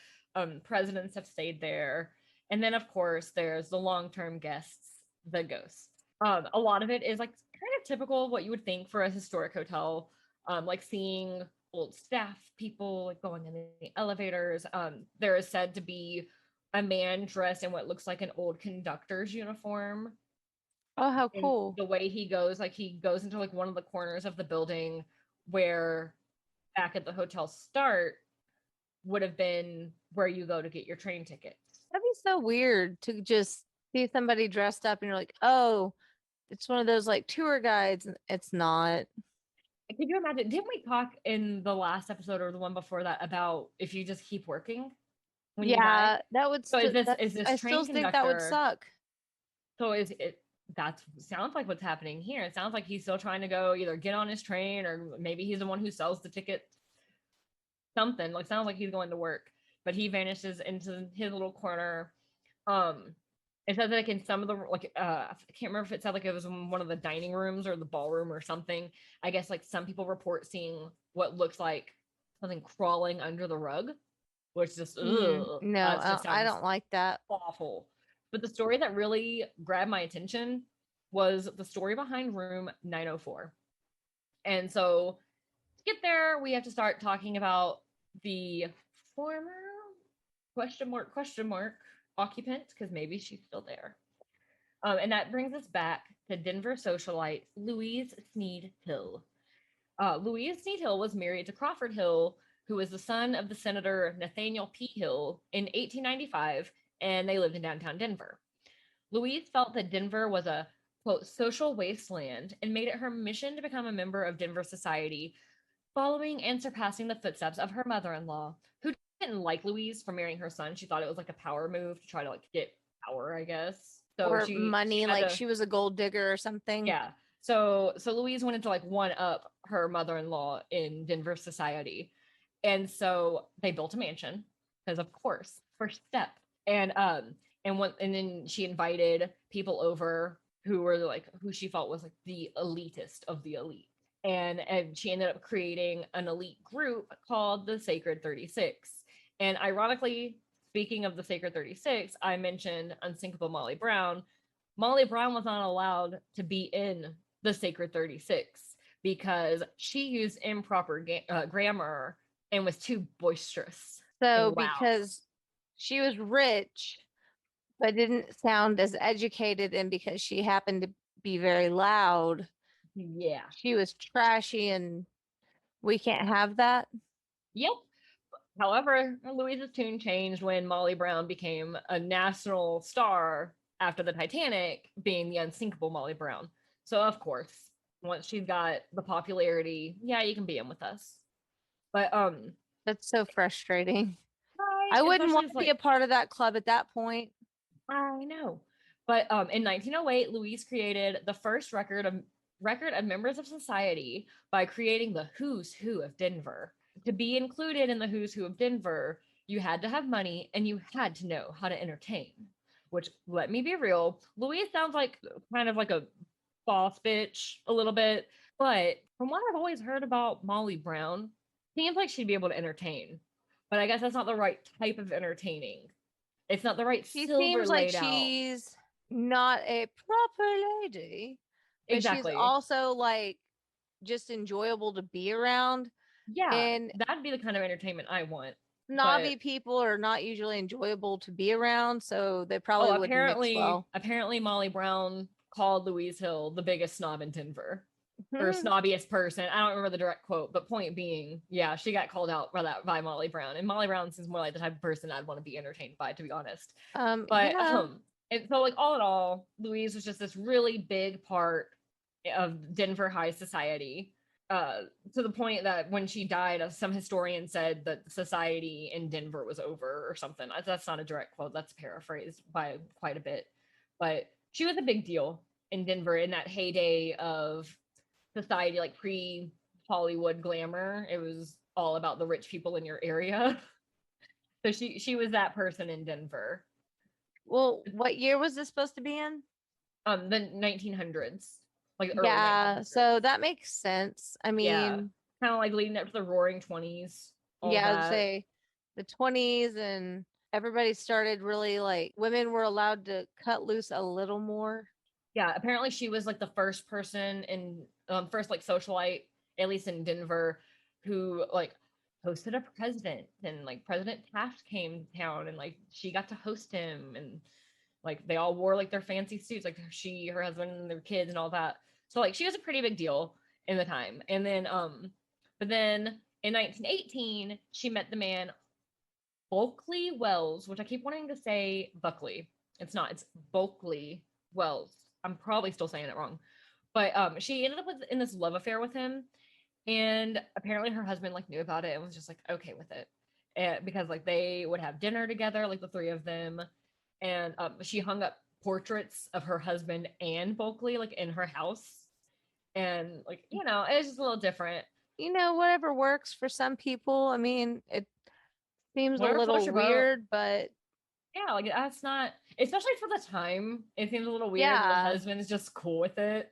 S4: Presidents have stayed there. And then, of course, there's the long-term guests, the ghosts. A lot of it is like kind of typical of what you would think for a historic hotel, like seeing old staff people like going in the elevators. There is said to be a man dressed in what looks like an old conductor's uniform.
S3: Oh, how
S4: And
S3: cool.
S4: the way he goes into like one of the corners of the building where back at the hotel start would have been where you go to get your train tickets.
S3: That'd be so weird to just see somebody dressed up and you're like, oh, it's one of those like tour guides. And it's not.
S4: Can you imagine? Didn't we talk in the last episode or the one before that about if you just keep working when you die?
S3: That would
S4: So is this
S3: I
S4: train
S3: still think that would
S4: conductor?
S3: suck.
S4: So is it? That sounds like what's happening here. It sounds like he's still trying to go either get on his train or maybe he's the one who sells the ticket. Something like sounds like he's going to work, but he vanishes into his little corner. It says like in some of the I can't remember if it said like it was in one of the dining rooms or the ballroom or something. I guess like some people report seeing what looks like something crawling under the rug, which just
S3: No, I don't like that.
S4: awful. But the story that really grabbed my attention was the story behind room 904. And so to get there, we have to start talking about the former question mark occupant, because maybe she's still there. And that brings us back to Denver socialite Louise Sneed Hill. Louise Sneed Hill was married to Crawford Hill, who was the son of the Senator Nathaniel P. Hill in 1895, and they lived in downtown Denver. Louise felt that Denver was a, quote, social wasteland and made it her mission to become a member of Denver society, following and surpassing the footsteps of her mother-in-law, who didn't like Louise for marrying her son. She thought it was like a power move to try to like get power, I guess. So
S3: or money, like she was a gold digger or something.
S4: Yeah. So Louise wanted to like one up her mother-in-law in Denver society. And so they built a mansion, because of course, first step. And then she invited people over who were like who she felt was like the elitist of the elite. And she ended up creating an elite group called the Sacred 36. And ironically, speaking of the Sacred 36, I mentioned Unsinkable Molly Brown. Molly Brown was not allowed to be in the Sacred 36 because she used improper grammar and was too boisterous.
S3: So because she was rich, but didn't sound as educated, and because she happened to be very loud,
S4: yeah,
S3: she was trashy, and we can't have that.
S4: Yep. However, Louise's tune changed when Molly Brown became a national star after the Titanic, being the unsinkable Molly Brown. So of course, once she's got the popularity, yeah, you can be in with us. But
S3: that's so frustrating.
S4: Right?
S3: I wouldn't want to be a part of that club at that point.
S4: I know. But in 1908, Louise created the first record of members of society by creating the Who's Who of Denver. To be included in the Who's Who of Denver, you had to have money and you had to know how to entertain. Which, let me be real, Louise sounds like kind of like a boss bitch a little bit. But from what I've always heard about Molly Brown, seems like she'd be able to entertain. But I guess that's not the right type of entertaining. It's not the right
S3: she
S4: silver
S3: seems like
S4: laid out.
S3: She's not a proper lady. But
S4: exactly.
S3: She's also like just enjoyable to be around.
S4: Yeah,
S3: and
S4: that'd be the kind of entertainment I want.
S3: Snobby people are not usually enjoyable to be around, so they probably wouldn't mix well.
S4: Apparently, Molly Brown called Louise Hill the biggest snob in Denver. or snobbiest person. I don't remember the direct quote, but point being, yeah, she got called out by Molly Brown. And Molly Brown seems more like the type of person I'd want to be entertained by, to be honest. But
S3: Yeah.
S4: and so like all in all, Louise was just this really big part of Denver high society. To the point that when she died, some historian said that society in Denver was over or something. That's not a direct quote, that's paraphrased by quite a bit. But she was a big deal in Denver in that heyday of society, like pre-Hollywood glamour. It was all about the rich people in your area. So she was that person in Denver.
S3: Well, what year was this supposed to be in?
S4: The 1900s, like early
S3: Yeah,
S4: 1900s.
S3: so that makes sense. I
S4: Yeah,
S3: mean,
S4: kind of like leading up to the Roaring 20s. All
S3: yeah, I'd
S4: that.
S3: say the 20s, and everybody started really like women were allowed to cut loose a little more.
S4: Yeah, apparently she was like the first person in first like socialite, at least in Denver, who like hosted a president, and like President Taft came to town and like she got to host him, and like they all wore like their fancy suits, like she, her husband, and their kids and all that. So like she was a pretty big deal in the time. And then but then in 1918 she met the man Bulkley Wells, which I keep wanting to say Buckley. It's not, it's Bulkley Wells. I'm probably still saying it wrong. But she ended up in this love affair with him. And apparently her husband like knew about it and was just like okay with it. Because like they would have dinner together, like the three of them. And she hung up portraits of her husband and Bulkley like in her house. And like, you know, it's just a little different.
S3: You know, whatever works for some people. I mean, it seems a
S4: Whatever floats
S3: little
S4: your boat.
S3: weird, but
S4: Yeah, like that's not, especially for the time, it seems a little weird.
S3: Yeah.
S4: The husband is just cool with it.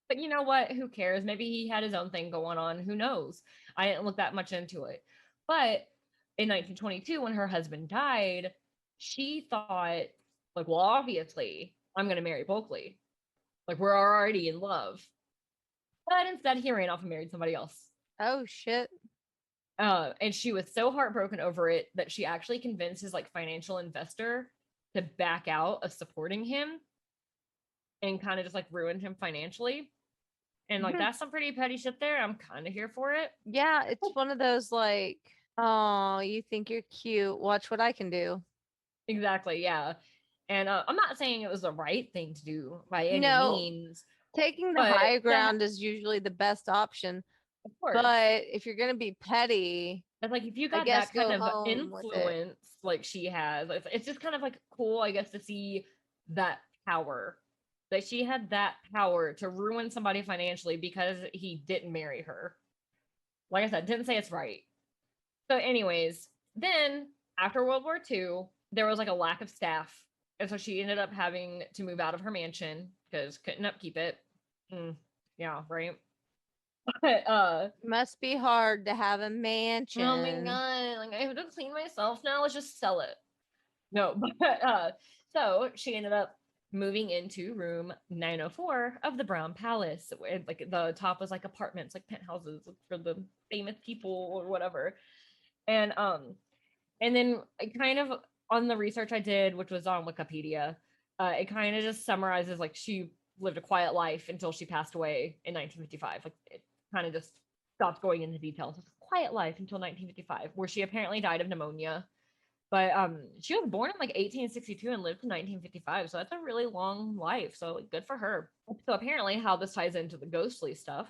S4: But you know what? Who cares? Maybe he had his own thing going on. Who knows? I didn't look that much into it. But in 1922, when her husband died, she thought, like, well, obviously, I'm going to marry Bulkley. Like, we're already in love. But instead, he ran off and married somebody else.
S3: oh shit.
S4: And she was so heartbroken over it that she actually convinced his like financial investor to back out of supporting him and kind of just like ruined him financially. And like that's some pretty petty shit there. I'm kind of here for it.
S3: Yeah, it's one of those like, oh, you think you're cute. Watch what I can do.
S4: Exactly, yeah. And I'm not saying it was the right thing to do by any
S3: No.
S4: means.
S3: Taking the
S4: But
S3: high ground is usually the best option.
S4: Of course.
S3: But if you're gonna be petty,
S4: It's like if you
S3: I
S4: got
S3: guess
S4: that kind
S3: go
S4: of
S3: home with it.
S4: influence like she has, it's just kind of like cool, I guess, to see that power. That she had that power to ruin somebody financially because he didn't marry her. Like I said, didn't say it's right. So, anyways, then after World War II, there was like a lack of staff. And so she ended up having to move out of her mansion because couldn't upkeep it. Yeah, right. But
S3: Must be hard to have a mansion.
S4: oh my god, like I have to clean myself now. Let's just sell it. No, but so she ended up moving into room 904 of the Brown Palace. Where, like the top was like apartments, like penthouses for the famous people or whatever. And then I kind of on the research I did, which was on Wikipedia, it kind of just summarizes like she lived a quiet life until she passed away in 1955. Like it kind of just stopped going into details. It's a quiet life until 1955, where she apparently died of pneumonia. But she was born in like 1862 and lived to 1955, so that's a really long life. So like, good for her. So apparently, how this ties into the ghostly stuff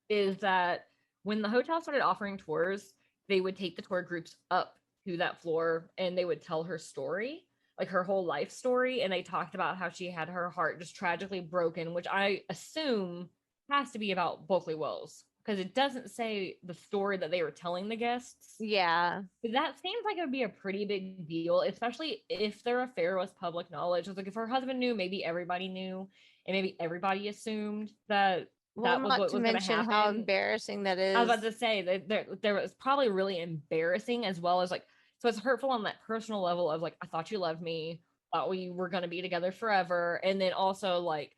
S4: is that when the hotel started offering tours, they would take the tour groups up to that floor and they would tell her story, like her whole life story. And they talked about how she had her heart just tragically broken, which I assume has to be about Bulkley Wells, because it doesn't say the story that they were telling the guests.
S3: Yeah.
S4: That seems like it would be a pretty big deal, especially if their affair was public knowledge. It's like if her husband knew, maybe everybody knew, and maybe everybody assumed that that was what was going to happen.
S3: How embarrassing that is.
S4: I was about to say that there was probably really embarrassing, as well as like, so it's hurtful on that personal level of like, I thought you loved me, thought we were going to be together forever. And then also like,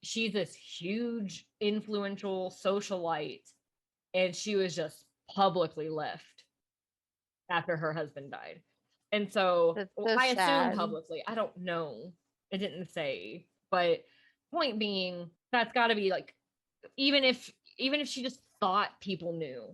S4: she's this huge influential socialite and she was just publicly left after her husband died. And so, I assume publicly, I don't know, it didn't say, but point being, that's got to be like even if she just thought people knew,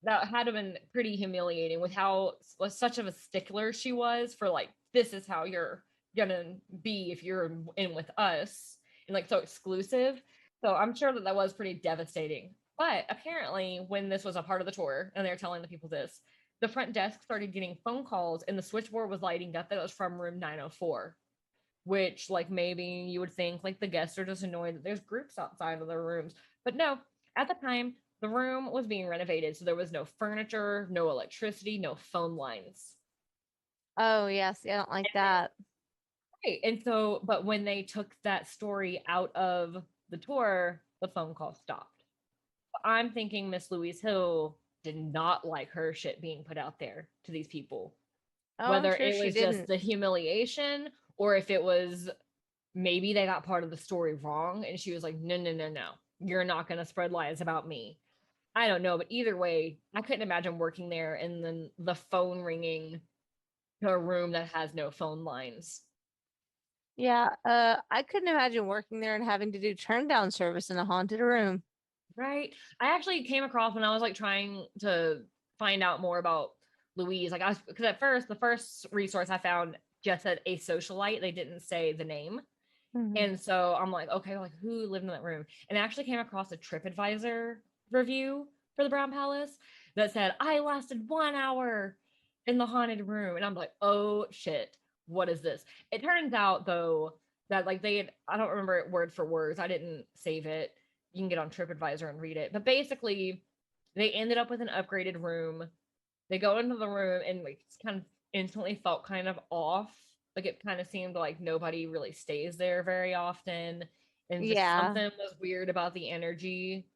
S4: that had to been pretty humiliating with how such of a stickler she was for like, this is how you're gonna be if you're in with us, and like so exclusive. So I'm sure that was pretty devastating. But apparently when this was a part of the tour and they're telling the people this, the front desk started getting phone calls and the switchboard was lighting up that it was from room 904, which like maybe you would think like the guests are just annoyed that there's groups outside of their rooms. But no, at the time the room was being renovated, so there was no furniture, no electricity, no phone lines.
S3: Oh, yes. Yeah, I don't like that.
S4: Right. And so, but when they took that story out of the tour, the phone call stopped. I'm thinking Miss Louise Hill did not like her shit being put out there to these people,
S3: Oh, I'm
S4: whether
S3: sure
S4: it
S3: she
S4: was just
S3: didn't.
S4: the humiliation or if it was maybe they got part of the story wrong and she was like, no, no, no, no, you're not going to spread lies about me. I don't know, but either way, I couldn't imagine working there and then the phone ringing to a room that has no phone lines.
S3: Yeah, I couldn't imagine working there and having to do turn down service in a haunted room.
S4: Right. I actually came across when I was like trying to find out more about Louise. Like I was, because at first the first resource I found just said a socialite. They didn't say the name.
S3: Mhm.
S4: And so I'm like, okay, like who lived in that room? And I actually came across a TripAdvisor review for the Brown Palace that said, I lasted 1 hour in the haunted room. And I'm like, oh shit, what is this? It turns out though that like they had, I don't remember it word for words. I didn't save it. You can get on TripAdvisor and read it. But basically, they ended up with an upgraded room. They go into the room and like it's kind of instantly felt kind of off. Like it kind of seemed like nobody really stays there very often. And just
S3: Yeah.
S4: something was weird about the energy.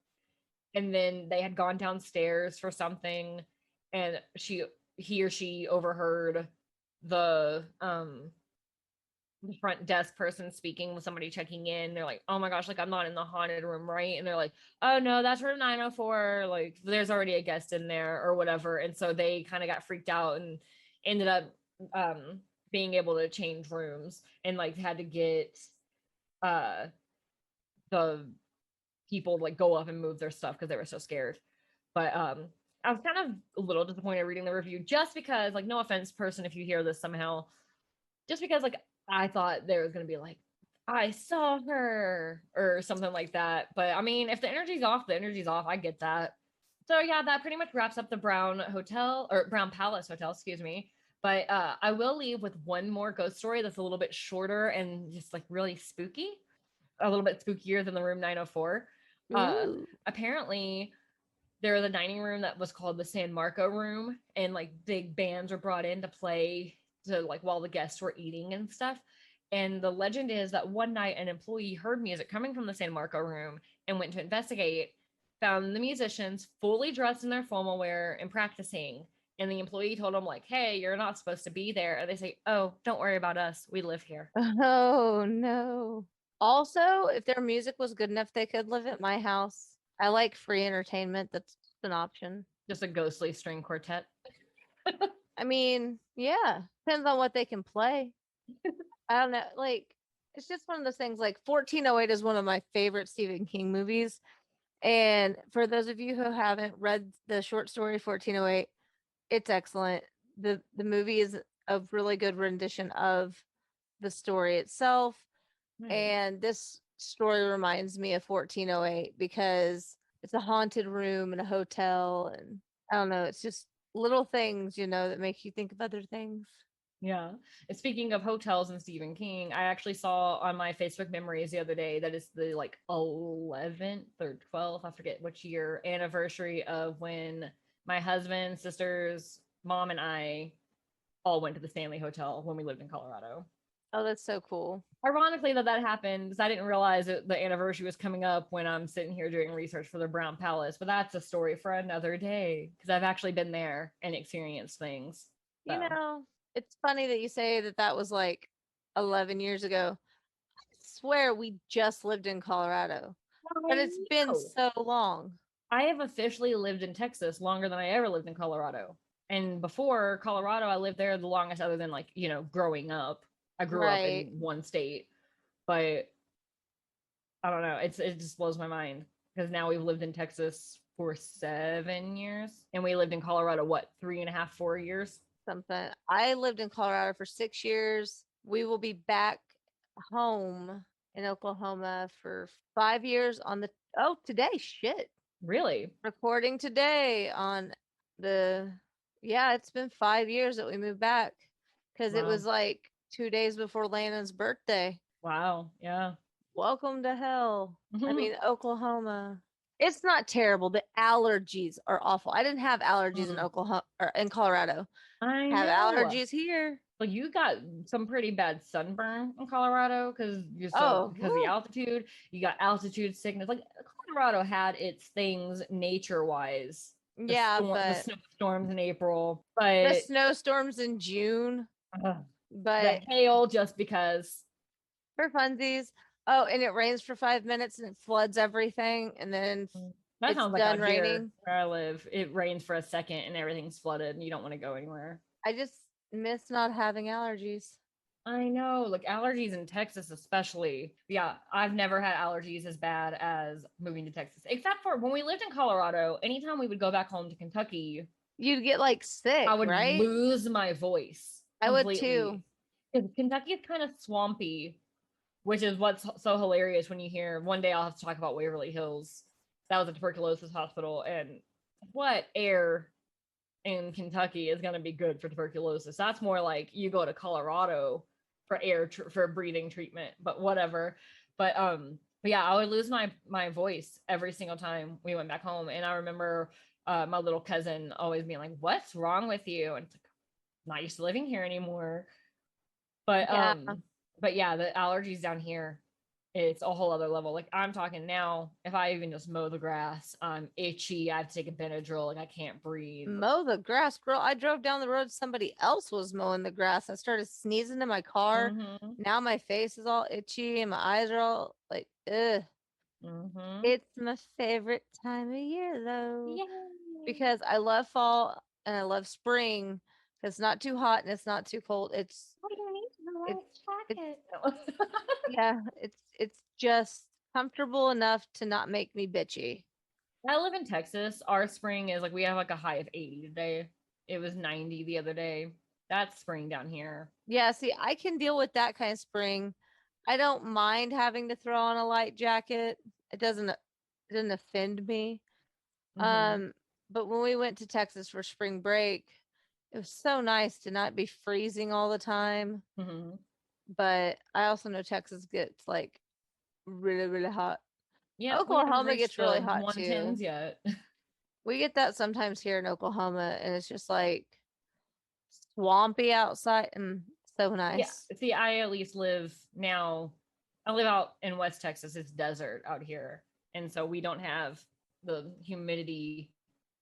S4: And then they had gone downstairs for something and he or she overheard the front desk person speaking with somebody checking in. They're like, oh my gosh, like I'm not in the haunted room, right? And they're like, oh no, that's room 904. Like there's already a guest in there or whatever. And so they kind of got freaked out and ended up being able to change rooms and like had to get uh the people like go up and move their stuff because they were so scared. But I was kind of a little disappointed reading the review just because, like, no offense, person, if you hear this somehow, just because like I thought there was gonna be like I saw her or something like that. But I mean, if the energy's off, the energy's off. I get that. So yeah, that pretty much wraps up the Brown Hotel or Brown Palace Hotel, excuse me. But I will leave with one more ghost story that's a little bit shorter and just like really spooky, a little bit spookier than the room 904. Uh,
S3: Ooh.
S4: apparently, there was a dining room that was called the San Marco room, and like big bands were brought in to play to like while the guests were eating and stuff. And the legend is that one night an employee heard music coming from the San Marco room and went to investigate, found the musicians fully dressed in their formal wear and practicing. And the employee told them, like, hey, you're not supposed to be there. And they say, oh, don't worry about us. We live here.
S3: Oh no. Also, if their music was good enough, they could live at my house. I like free entertainment. That's an option.
S4: Just a ghostly string quartet.
S3: I mean, yeah, depends on what they can play. I don't know. Like, it's just one of those things. Like, 1408 is one of my favorite Stephen King movies. And for those of you who haven't read the short story 1408, it's excellent. The movie is a really good rendition of the story itself.
S4: Nice.
S3: And this story reminds me of 1408 because it's a haunted room in a hotel. And I don't know, it's just little things, that make you think of other things.
S4: Yeah. And speaking of hotels and Stephen King, I actually saw on my Facebook memories the other day that it's the like 11th or 12th, I forget which year, anniversary of when my husband, sisters, mom, and I all went to the Stanley Hotel when we lived in Colorado.
S3: Oh, that's so cool.
S4: Ironically, that happened because I didn't realize that the anniversary was coming up when I'm sitting here doing research for the Brown Palace, but that's a story for another day because I've actually been there and experienced things.
S3: You
S4: So.
S3: know, it's funny that you say that was like 11 years ago. I swear we just lived in Colorado, but it's been
S4: know.
S3: so long.
S4: I have officially lived in Texas longer than I ever lived in Colorado. And before Colorado, I lived there the longest other than like, growing up. I grew up in
S3: Right.
S4: one state, but I don't know. It just blows my mind. because now we've lived in Texas for 7 years, and we lived in Colorado, what, 3.5, 4 years?
S3: Something. I lived in Colorado for 6 years. We will be back home in Oklahoma for 5 years on the today. Shit.
S4: Really?
S3: Recording today on it's been 5 years that we moved back because it
S4: Wow.
S3: was like 2 days before Lana's birthday.
S4: Wow. Yeah.
S3: Welcome to hell. I mean, Oklahoma. It's not terrible. The allergies are awful. I didn't have allergies in Oklahoma or in Colorado.
S4: I
S3: Have
S4: know.
S3: allergies here.
S4: Well, you got some pretty bad sunburn in Colorado because because the altitude. You got altitude sickness. Like Colorado had its things nature wise.
S3: Yeah,
S4: the
S3: but
S4: snowstorms in April,
S3: the
S4: but
S3: snowstorms in June.
S4: the
S3: But
S4: hail just because.
S3: for funsies. Oh, and it rains for 5 minutes and it floods everything, and then
S4: That
S3: it's
S4: sounds like
S3: done
S4: out here
S3: raining.
S4: where I live. It rains for a second and everything's flooded and you don't want to go anywhere.
S3: I just miss not having allergies.
S4: I know, like allergies in Texas, especially. Yeah, I've never had allergies as bad as moving to Texas, except for when we lived in Colorado. Anytime we would go back home to Kentucky,
S3: You'd get like sick,
S4: I would
S3: right?
S4: lose my voice.
S3: I would too.
S4: Because Kentucky is kind of swampy, which is what's so hilarious when you hear one day I'll have to talk about Waverly Hills. That was a tuberculosis hospital, and what air in Kentucky is going to be good for tuberculosis? That's more like you go to Colorado for for breathing treatment, but whatever. But yeah, I would lose my voice every single time we went back home, and I remember my little cousin always being like, "What's wrong with you?" And it's like, I'm not used to living here anymore. But yeah, the allergies down here, it's a whole other level. Like I'm talking now, if I even just mow the grass, I'm itchy. I have to take a Benadryl, like I can't breathe.
S3: Mow the grass, girl. I drove down the road. Somebody else was mowing the grass. I started sneezing in my car. Now my face is all itchy and my eyes are all like, ugh. It's my favorite time of year though. Yay. Because I love fall and I love spring. It's not too hot and it's not too cold. It's yeah, it's just comfortable enough to not make me bitchy.
S4: I live in Texas. Our spring is like we have like a high of 80 today. It was 90 the other day. That's spring down here.
S3: Yeah, see, I can deal with that kind of spring. I don't mind having to throw on a light jacket. It doesn't offend me. But when we went to Texas for spring break, it was so nice to not be freezing all the time. But I also know Texas gets like really, really hot.
S4: Yeah,
S3: Oklahoma gets really hot too.
S4: Yet.
S3: We get that sometimes here in Oklahoma, and it's just like swampy outside and so nice.
S4: Yeah. See, I at least live now. I live out in West Texas. It's desert out here, and so we don't have the humidity.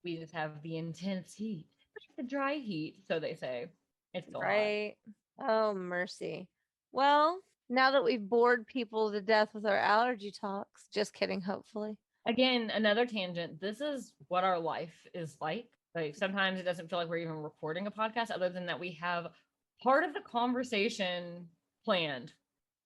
S4: We just have the intense heat, the dry heat, so they say. It's still
S3: right. Hot. Oh mercy. Well, now that we've bored people to death with our allergy talks, just kidding, hopefully.
S4: Again, another tangent. This is what our life is like. Like sometimes it doesn't feel like we're even recording a podcast, other than that we have part of the conversation planned.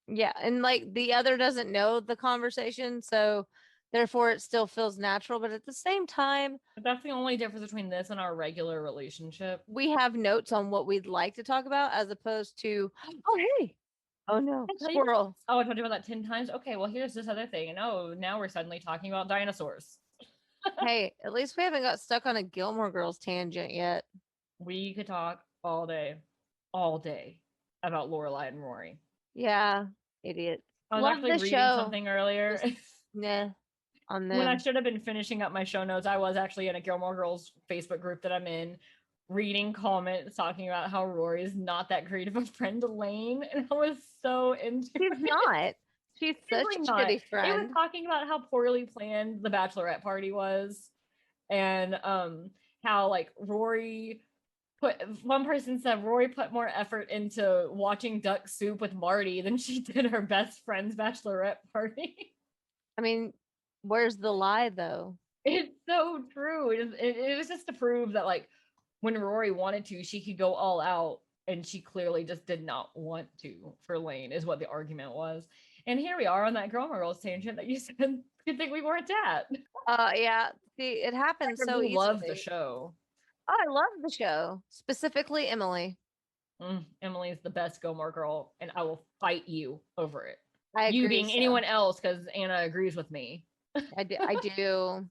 S3: Yeah, and like the other doesn't know the conversation, so therefore it still feels natural, but at the same time,
S4: that's the only difference between this and our regular relationship.
S3: We have notes on what we'd like to talk about as opposed to, oh hey, oh no, squirrel.
S4: I talked about that 10 times. Okay, well here's this other thing, and oh, now we're suddenly talking about dinosaurs.
S3: Hey, at least we haven't got stuck on a Gilmore Girls tangent yet.
S4: We could talk all day about Lorelai and Rory.
S3: Yeah, idiots.
S4: I was actually reading something earlier.
S3: Nah, on them.
S4: When I should have been finishing up my show notes, I was actually in a Gilmore Girls Facebook group that I'm in, reading comments talking about how Rory is not that great of a friend to Lane, and I was so into
S3: it. She's not. She's such a shitty friend.
S4: It was talking about how poorly planned the bachelorette party was, and how like Rory one person said Rory put more effort into watching Duck Soup with Marty than she did her best friend's bachelorette party.
S3: I mean, where's the lie though?
S4: It's so true. It was just to prove that like when Rory wanted to, she could go all out, and she clearly just did not want to for Lane, is what the argument was. And here we are on that Gilmore Girls tangent that you said you think we weren't at.
S3: Yeah. See, it happens so
S4: We love the
S3: easily.
S4: show.
S3: Oh, I love the show. Specifically Emily.
S4: Emily is the best Gilmore Girl, and I will fight you over it.
S3: I
S4: You
S3: agree.
S4: being anyone else, because Anna agrees with me.
S3: I do.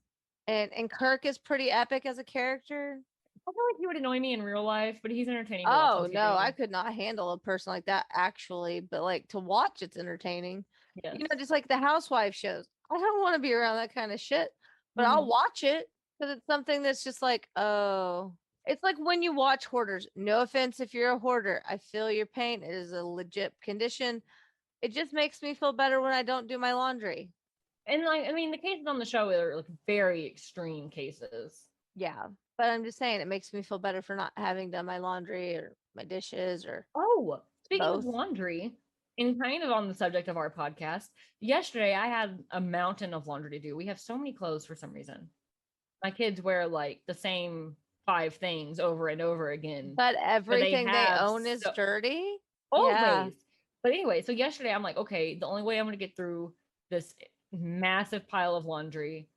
S3: And Kirk is pretty epic as a character.
S4: I feel like he would annoy me in real life, but he's entertaining to watch on
S3: Oh
S4: TV.
S3: no, I could not handle a person like that actually, but like to watch it's entertaining.
S4: Yes.
S3: You know, just like the housewife shows. I don't want to be around that kind of shit, but I'll watch it because it's something that's just like, oh, it's like when you watch Hoarders. No offense if you're a hoarder. I feel your pain. It is a legit condition. It just makes me feel better when I don't do my laundry.
S4: And like, I mean, the cases on the show are like very extreme cases.
S3: Yeah. But I'm just saying it makes me feel better for not having done my laundry or my dishes or
S4: Speaking
S3: both.
S4: of laundry, and kind of on the subject of our podcast, yesterday I had a mountain of laundry to do. We have so many clothes for some reason. My kids wear like the same 5 things over and over again.
S3: But everything they own is dirty.
S4: Always.
S3: Yeah.
S4: But anyway, so yesterday I'm like, okay, the only way I'm going to get through this massive pile of laundry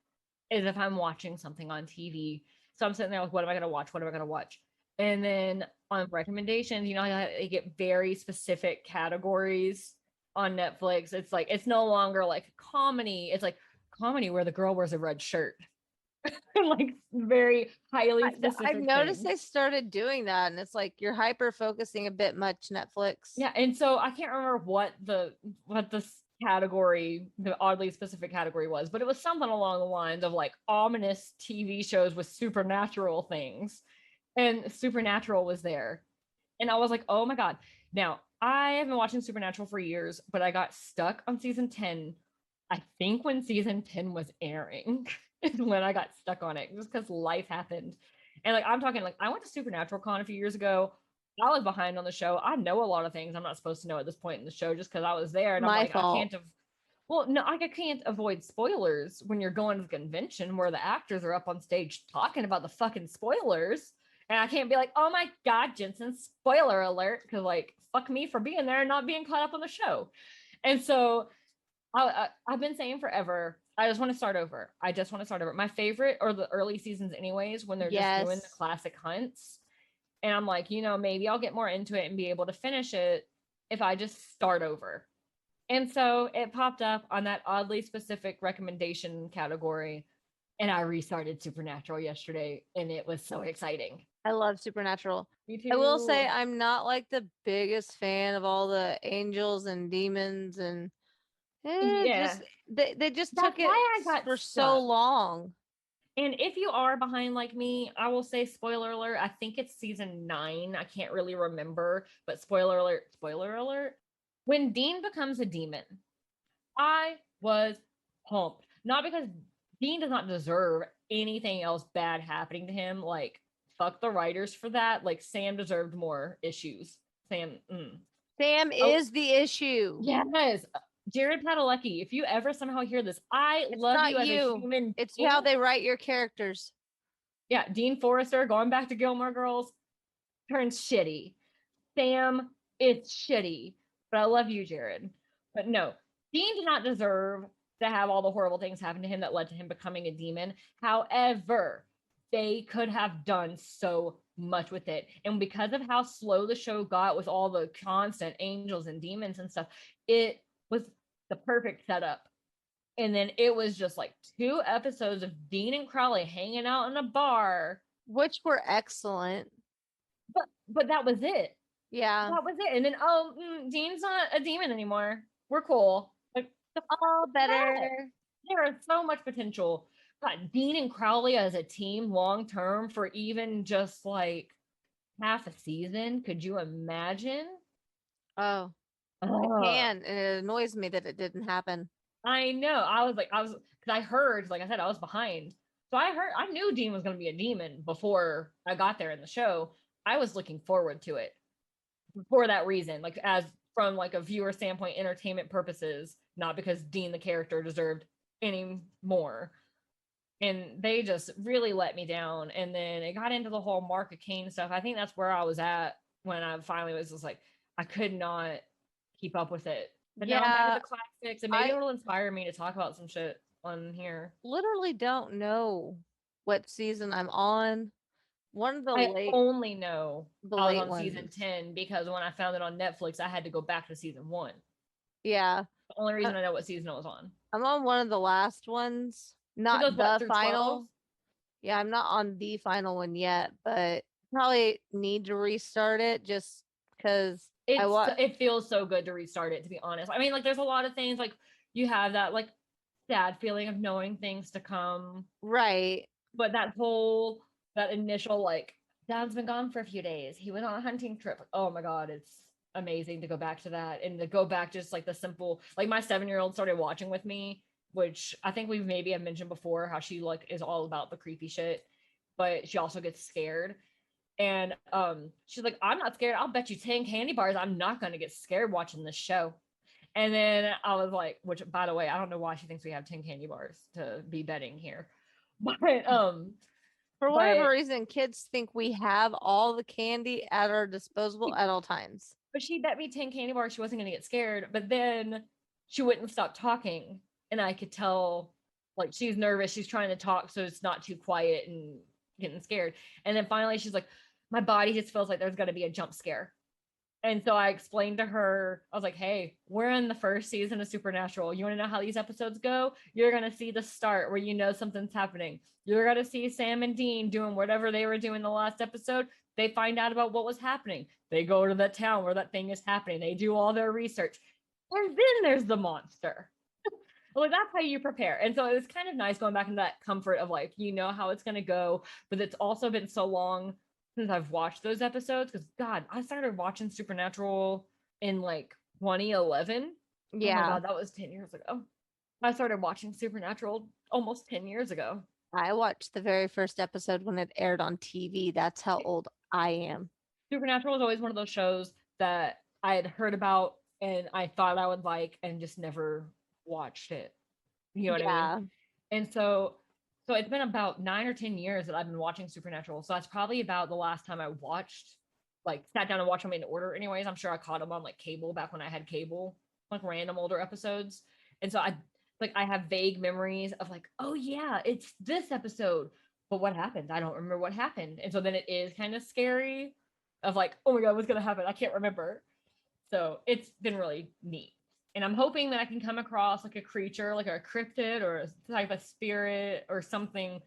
S4: is if I'm watching something on TV. So I'm sitting there like, what am I going to watch? What am I going to watch? And then on recommendations, you know, they get very specific categories on Netflix. It's like, it's no longer like comedy. It's like comedy where the girl wears a red shirt. Like very highly specific.
S3: I've noticed they started doing that, and it's like you're hyper focusing a bit much, Netflix.
S4: Yeah, and so I can't remember what the category, the oddly specific category was, but it was something along the lines of like ominous TV shows with supernatural things, and Supernatural was there, and I was like, oh my god! Now I have been watching Supernatural for years, but I got stuck on season 10. I think when season 10 was airing is when I got stuck on it, just because life happened. And like I'm talking, like I went to Supernatural Con a few years ago. I was behind on the show. I know a lot of things I'm not supposed to know at this point in the show just because I was there. And I'm like,
S3: fault.
S4: I can't I can't avoid spoilers when you're going to the convention where the actors are up on stage talking about the fucking spoilers. And I can't be like, oh my God, Jensen, spoiler alert. Because like, fuck me for being there and not being caught up on the show. And so I've been saying forever, I just want to start over. My favorite are the early seasons anyways, when they're just doing the classic hunts. And I'm like, you know, maybe I'll get more into it and be able to finish it if I just start over. And so it popped up on that oddly specific recommendation category. And I restarted Supernatural yesterday, and it was so exciting.
S3: I love Supernatural.
S4: Me too.
S3: I will say I'm not like the biggest fan of all the angels and demons and they just took it for so long.
S4: And if you are behind like me, I will say spoiler alert. I think it's season 9. I can't really remember, but spoiler alert. When Dean becomes a demon, I was pumped. Not because Dean does not deserve anything else bad happening to him. Like, fuck the writers for that. Like, Sam deserved more issues. Sam
S3: is the issue.
S4: Yes. Jared Padalecki, if you ever somehow hear this, it's love you as a human.
S3: It's how they write your characters.
S4: Yeah, Dean Forrester going back to Gilmore Girls turns shitty. Sam, it's shitty. But I love you, Jared. But no, Dean did not deserve to have all the horrible things happen to him that led to him becoming a demon. However, they could have done so much with it. And because of how slow the show got with all the constant angels and demons and stuff, it was the perfect setup. And then it was just like 2 episodes of Dean and Crowley hanging out in a bar,
S3: which were excellent.
S4: But that was it.
S3: Yeah,
S4: that was it. And then Dean's not a demon anymore. We're cool. Like,
S3: all better.
S4: There is so much potential. Got Dean and Crowley as a team long term for even just like half a season. Could you imagine?
S3: Oh. I can, and it annoys me that it didn't happen.
S4: I know. Because I heard, like I said, I was behind. So I knew Dean was going to be a demon before I got there in the show. I was looking forward to it for that reason, like as from like a viewer standpoint, entertainment purposes, not because Dean, the character, deserved any more. And they just really let me down. And then it got into the whole Mark of Cain stuff. I think that's where I was at when I finally was just like, I could not keep up with it. But now I'm back
S3: Yeah,
S4: to the classics, and maybe
S3: I
S4: it'll inspire me to talk about some shit on here.
S3: literally don't know what season I'm on. One of
S4: I only know
S3: the
S4: I was
S3: late
S4: on season
S3: ones.
S4: 10 because when I found it on Netflix, I had to go back to season 1.
S3: Yeah,
S4: The only
S3: uh,
S4: reason I know what season it was on.
S3: I'm on one of the last ones,
S4: It
S3: not
S4: goes what
S3: the
S4: through 12?
S3: final. Yeah, I'm not on the final one yet, but probably need to restart it just because
S4: It feels so good to restart it, to be honest. I mean, like there's a lot of things like you have that like sad feeling of knowing things to come,
S3: right.
S4: but that initial like Dad's been gone for a few days. He went on a hunting trip. Oh my god, it's amazing to go back to that and to go back just like the simple like my 7-year-old started watching with me, which I think we maybe have mentioned before how she like is all about the creepy shit, but she also gets scared. And she's like, I'm not scared. I'll bet you 10 candy bars I'm not going to get scared watching this show. And then I was like, which by the way, I don't know why she thinks we have 10 candy bars to be betting here.
S3: For whatever
S4: But
S3: reason, kids think we have all the candy at our disposal at all times.
S4: but she bet me 10 candy bars she wasn't going to get scared, but then she wouldn't stop talking, and I could tell like she's nervous, she's trying to talk so it's not too quiet and getting scared. And then finally she's like, my body just feels like there's going to be a jump scare. And so I explained to her, I was like, hey, we're in the first season of Supernatural. You want to know how these episodes go? You're going to see the start where you know something's happening. You're going to see Sam and Dean doing whatever they were doing the last episode. They find out about what was happening. They go to the town where that thing is happening. They do all their research. And then there's the monster. Like, that's how you prepare. And so it was kind of nice going back into that comfort of like, you know how it's going to go. But it's also been so long since I've watched those episodes because God, I started watching Supernatural in like 2011. Oh my
S3: Yeah,
S4: God, that was 10 years ago. I started watching Supernatural almost 10 years ago.
S3: I watched the very first episode when it aired on TV. That's how old I am.
S4: Supernatural was always one of those shows that I had heard about and I thought I would like and just never watched it. You know what I mean?
S3: Yeah,
S4: And so it's been about 9 or 10 years that I've been watching Supernatural. So that's probably about the last time I watched, like sat down and watched them in order. Anyways, I'm sure I caught them on like cable back when I had cable, like random older episodes. And so I have vague memories of like, oh yeah, it's this episode. But what happened? I don't remember what happened. And so then it is kind of scary of like, oh my God, what's gonna happen? I can't remember. So it's been really neat. And I'm hoping that I can come across like a creature, like a cryptid or a type of spirit or something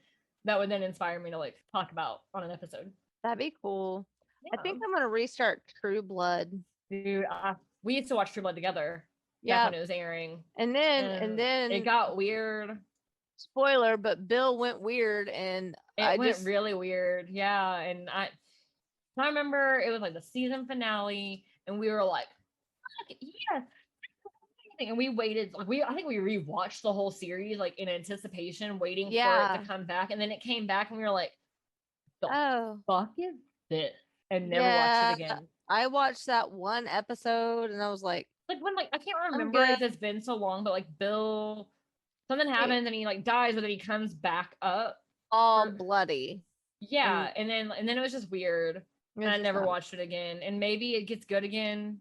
S4: that would then inspire me to like talk about on an episode.
S3: that'd be cool. I
S4: Yeah.
S3: think I'm gonna restart True Blood.
S4: Dude, we used to watch True Blood together back
S3: Yeah,
S4: when it was airing.
S3: and then
S4: it got weird.
S3: spoiler, but Bill went weird, and
S4: It went really weird. Yeah. And I remember it was like the season finale, and we were like, yes. And we waited, like I think we rewatched the whole series like in anticipation, waiting for it to come back. And then it came back, and we were like, the fuck is this? And never watched it again.
S3: I watched that one episode, and I was like,
S4: When I can't remember if it's been so long, but like Bill, something happens and he like dies, but then he comes back up
S3: all bloody.
S4: Yeah, and then it was just weird. And I never watched it again. And maybe it gets good again.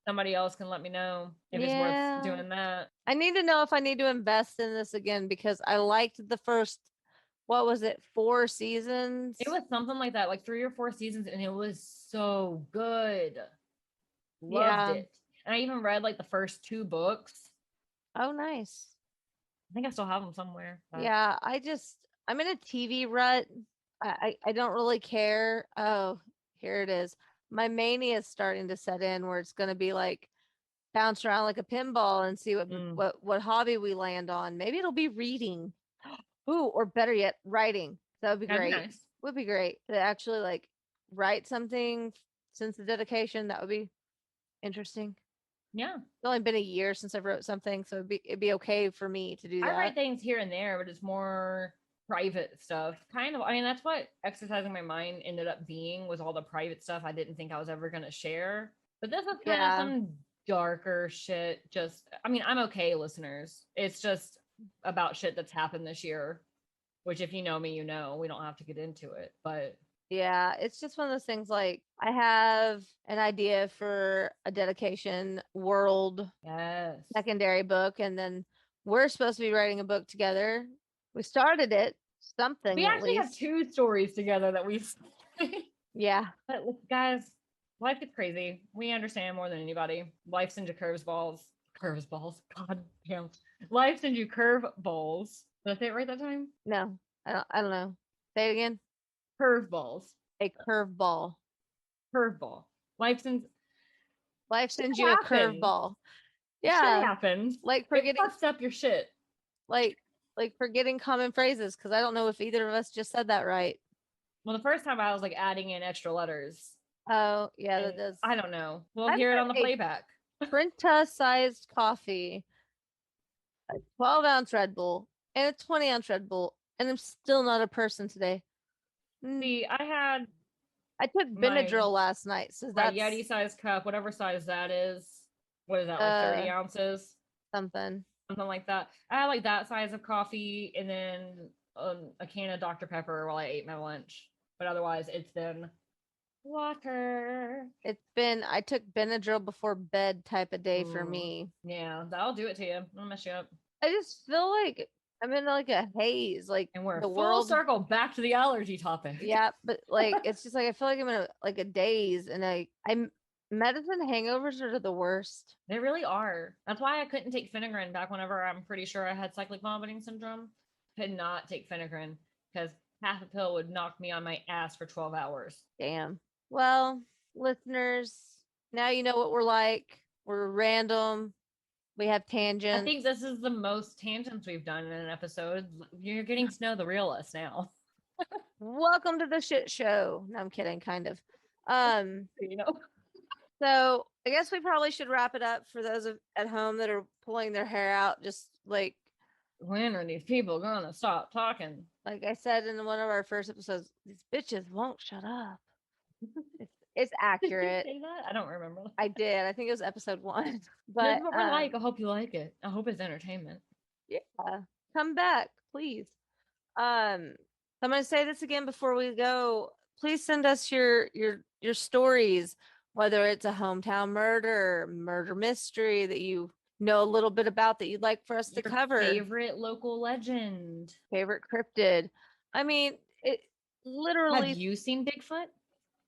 S4: Somebody else can let me know if it's worth doing that.
S3: I need to know if I need to invest in this again because I liked the first, what was it, 4 seasons?
S4: It was something like that, like 3 or 4 seasons, and it was so good. Loved it. And I even read like the first 2 books.
S3: Oh, nice.
S4: I think I still have them somewhere.
S3: Yeah, I'm in a TV rut. I don't really care. Oh, here it is. My mania is starting to set in where it's going to be like bounce around like a pinball and see what hobby we land on. Maybe it'll be reading. Ooh, or better yet, writing. That would be great.
S4: Nice.
S3: Would be great to actually like write something since the dedication. That would be interesting.
S4: Yeah.
S3: It's only been a year since I've wrote something, so it'd be okay for me to do that.
S4: I write things here and there, but it's more private stuff. Kind of, I mean, that's what exercising my mind ended up being, was all the private stuff I didn't think I was ever going to share. But this was kind of some darker shit. Just, I mean, I'm okay, listeners. It's just about shit that's happened this year, which if you know me, you know, we don't have to get into it. But
S3: Yeah, it's just one of those things like I have an idea for a dedication world
S4: Yes.
S3: secondary book, and then we're supposed to be writing a book together. We started it, something
S4: We
S3: at
S4: actually have
S3: least.
S4: 2 stories together that we've
S3: Yeah.
S4: But look, guys, life gets crazy. We understand more than anybody. Life sends you curveballs. Curveballs. God damn. Life sends you curveballs. Did I say it right that time?
S3: No, I don't know. Say it again.
S4: Curveballs.
S3: A curveball.
S4: Curveball. Life sends
S3: Life sends you a
S4: happens.
S3: curveball.
S4: Shit
S3: Yeah,
S4: happens.
S3: like
S4: It
S3: forgetting,
S4: fucks up your shit.
S3: like forgetting common phrases because I don't know if either of us just said that right.
S4: Well, the first time I was like adding in extra letters.
S3: Oh, yeah, that
S4: And
S3: does.
S4: I don't know. We'll
S3: I've
S4: hear it
S3: had
S4: on the
S3: a
S4: playback.
S3: Printa-sized coffee, a 12-ounce Red Bull, and a 20-ounce Red Bull, and I'm still not a person today.
S4: See, I
S3: took
S4: my
S3: Benadryl last night, so
S4: my
S3: that's
S4: Yeti size cup, whatever size that is. What is that, like 30 ounces?
S3: something.
S4: Something like that. I had like that size of coffee and then a can of Dr. Pepper while I ate my lunch. But otherwise, it's been water.
S3: I took Benadryl before bed type of day for
S4: Mm,
S3: me.
S4: Yeah, that'll do it to you. I'll mess you up.
S3: I just feel like I'm in like a haze, like
S4: And we're
S3: the
S4: full
S3: world.
S4: circle back to the allergy topic.
S3: Yeah, but like it's just like I feel like I'm in a daze, and medicine hangovers are the worst.
S4: They really are. That's why I couldn't take Finagrin back whenever I'm pretty sure I had cyclic vomiting syndrome. Could not take Finagrin because half a pill would knock me on my ass for 12 hours.
S3: Damn. Well, listeners, now you know what we're like. We're random. We have tangents.
S4: I think this is the most tangents we've done in an episode. You're getting to know the real us now.
S3: Welcome to the shit show. No, I'm kidding, kind of.
S4: You know?
S3: So I guess we probably should wrap it up for those at home that are pulling their hair out. Just like
S4: When are these people gonna stop talking?
S3: like I said in one of our first episodes, these bitches won't shut up. It's accurate.
S4: Did you say that? I don't remember.
S3: I did. I think it was episode 1.
S4: This
S3: But
S4: is what we're like. I hope you like it. I hope it's entertainment.
S3: yeah, come back, please. I'm gonna say this again before we go. Please send us your stories, whether it's a hometown murder mystery that you know a little bit about that you'd like for us to
S4: Your
S3: cover.
S4: favorite local legend.
S3: Favorite cryptid. I mean, it literally.
S4: Have you seen Bigfoot?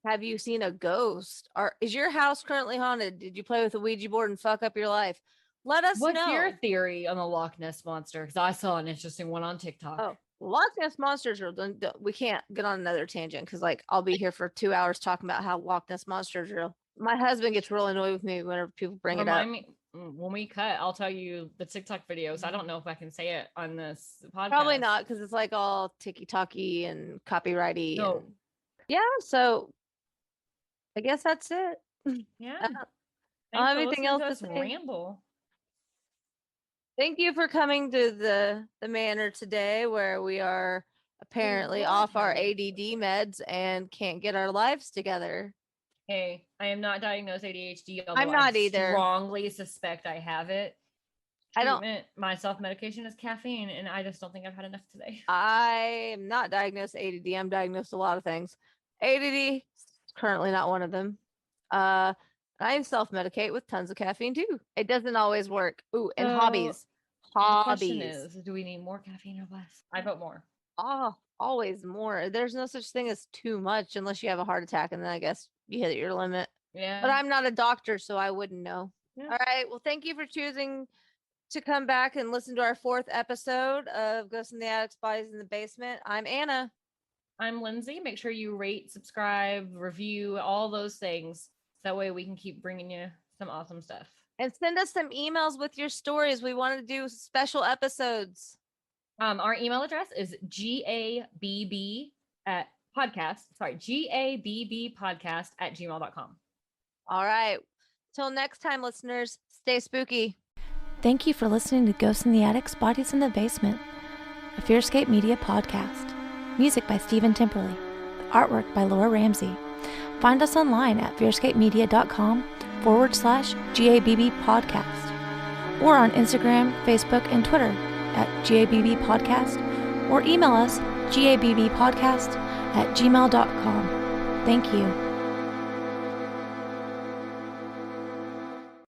S3: Have you seen a ghost? Or is your house currently haunted? Did you play with a Ouija board and fuck up your life? Let us
S4: What's
S3: know.
S4: your theory on the Loch Ness monster? Because I saw an interesting one on TikTok.
S3: Oh, Loch Ness monsters are. We can't get on another tangent because, like, I'll be here for 2 hours talking about how Loch Ness monsters are real. My husband gets really annoyed with me whenever people bring it up.
S4: Remind me when we cut. I'll tell you the TikTok videos. I don't know if I can say it on this podcast.
S3: Probably not because it's like all ticky-tacky and copyrighty.
S4: No.
S3: And... yeah, so I guess that's it.
S4: Yeah.
S3: I don't have anything else to say.
S4: Ramble.
S3: Thank you for coming to the manor today, where we are apparently off our ADD meds and can't get our lives together.
S4: Hey, I am not diagnosed ADHD.
S3: I'm not either.
S4: Strongly suspect I have it.
S3: I don't.
S4: My self-medication is caffeine, and I just don't think I've had enough today.
S3: I am not diagnosed ADD. I'm diagnosed a lot of things. ADD is currently not one of them. I self-medicate with tons of caffeine too. It doesn't always work. Ooh, and hobbies.
S4: The question is, do we need more caffeine or less? I vote more.
S3: Oh, always more. There's no such thing as too much unless you have a heart attack, and then I guess you hit your limit.
S4: Yeah.
S3: But I'm not a doctor, so I wouldn't know.
S4: Yeah.
S3: All right. Well, thank you for choosing to come back and listen to our 4th episode of Ghosts in the Attic, Bodies in the Basement. I'm Anna.
S4: I'm Lindsay. Make sure you rate, subscribe, review, all those things. So that way we can keep bringing you some awesome stuff.
S3: And send us some emails with your stories. We want to do special episodes.
S4: Our email address is gabbpodcast@gmail.com.
S3: All right. Till next time, listeners, stay spooky.
S5: Thank you for listening to Ghosts in the Attic, Bodies in the Basement, a Fearscape Media podcast. Music by Stephen Timperley. Artwork by Laura Ramsey. Find us online at fearscapemedia.com/GABB podcast, or on Instagram, Facebook, and Twitter at GABB podcast, or email us gabbpodcast@gmail.com. Thank you.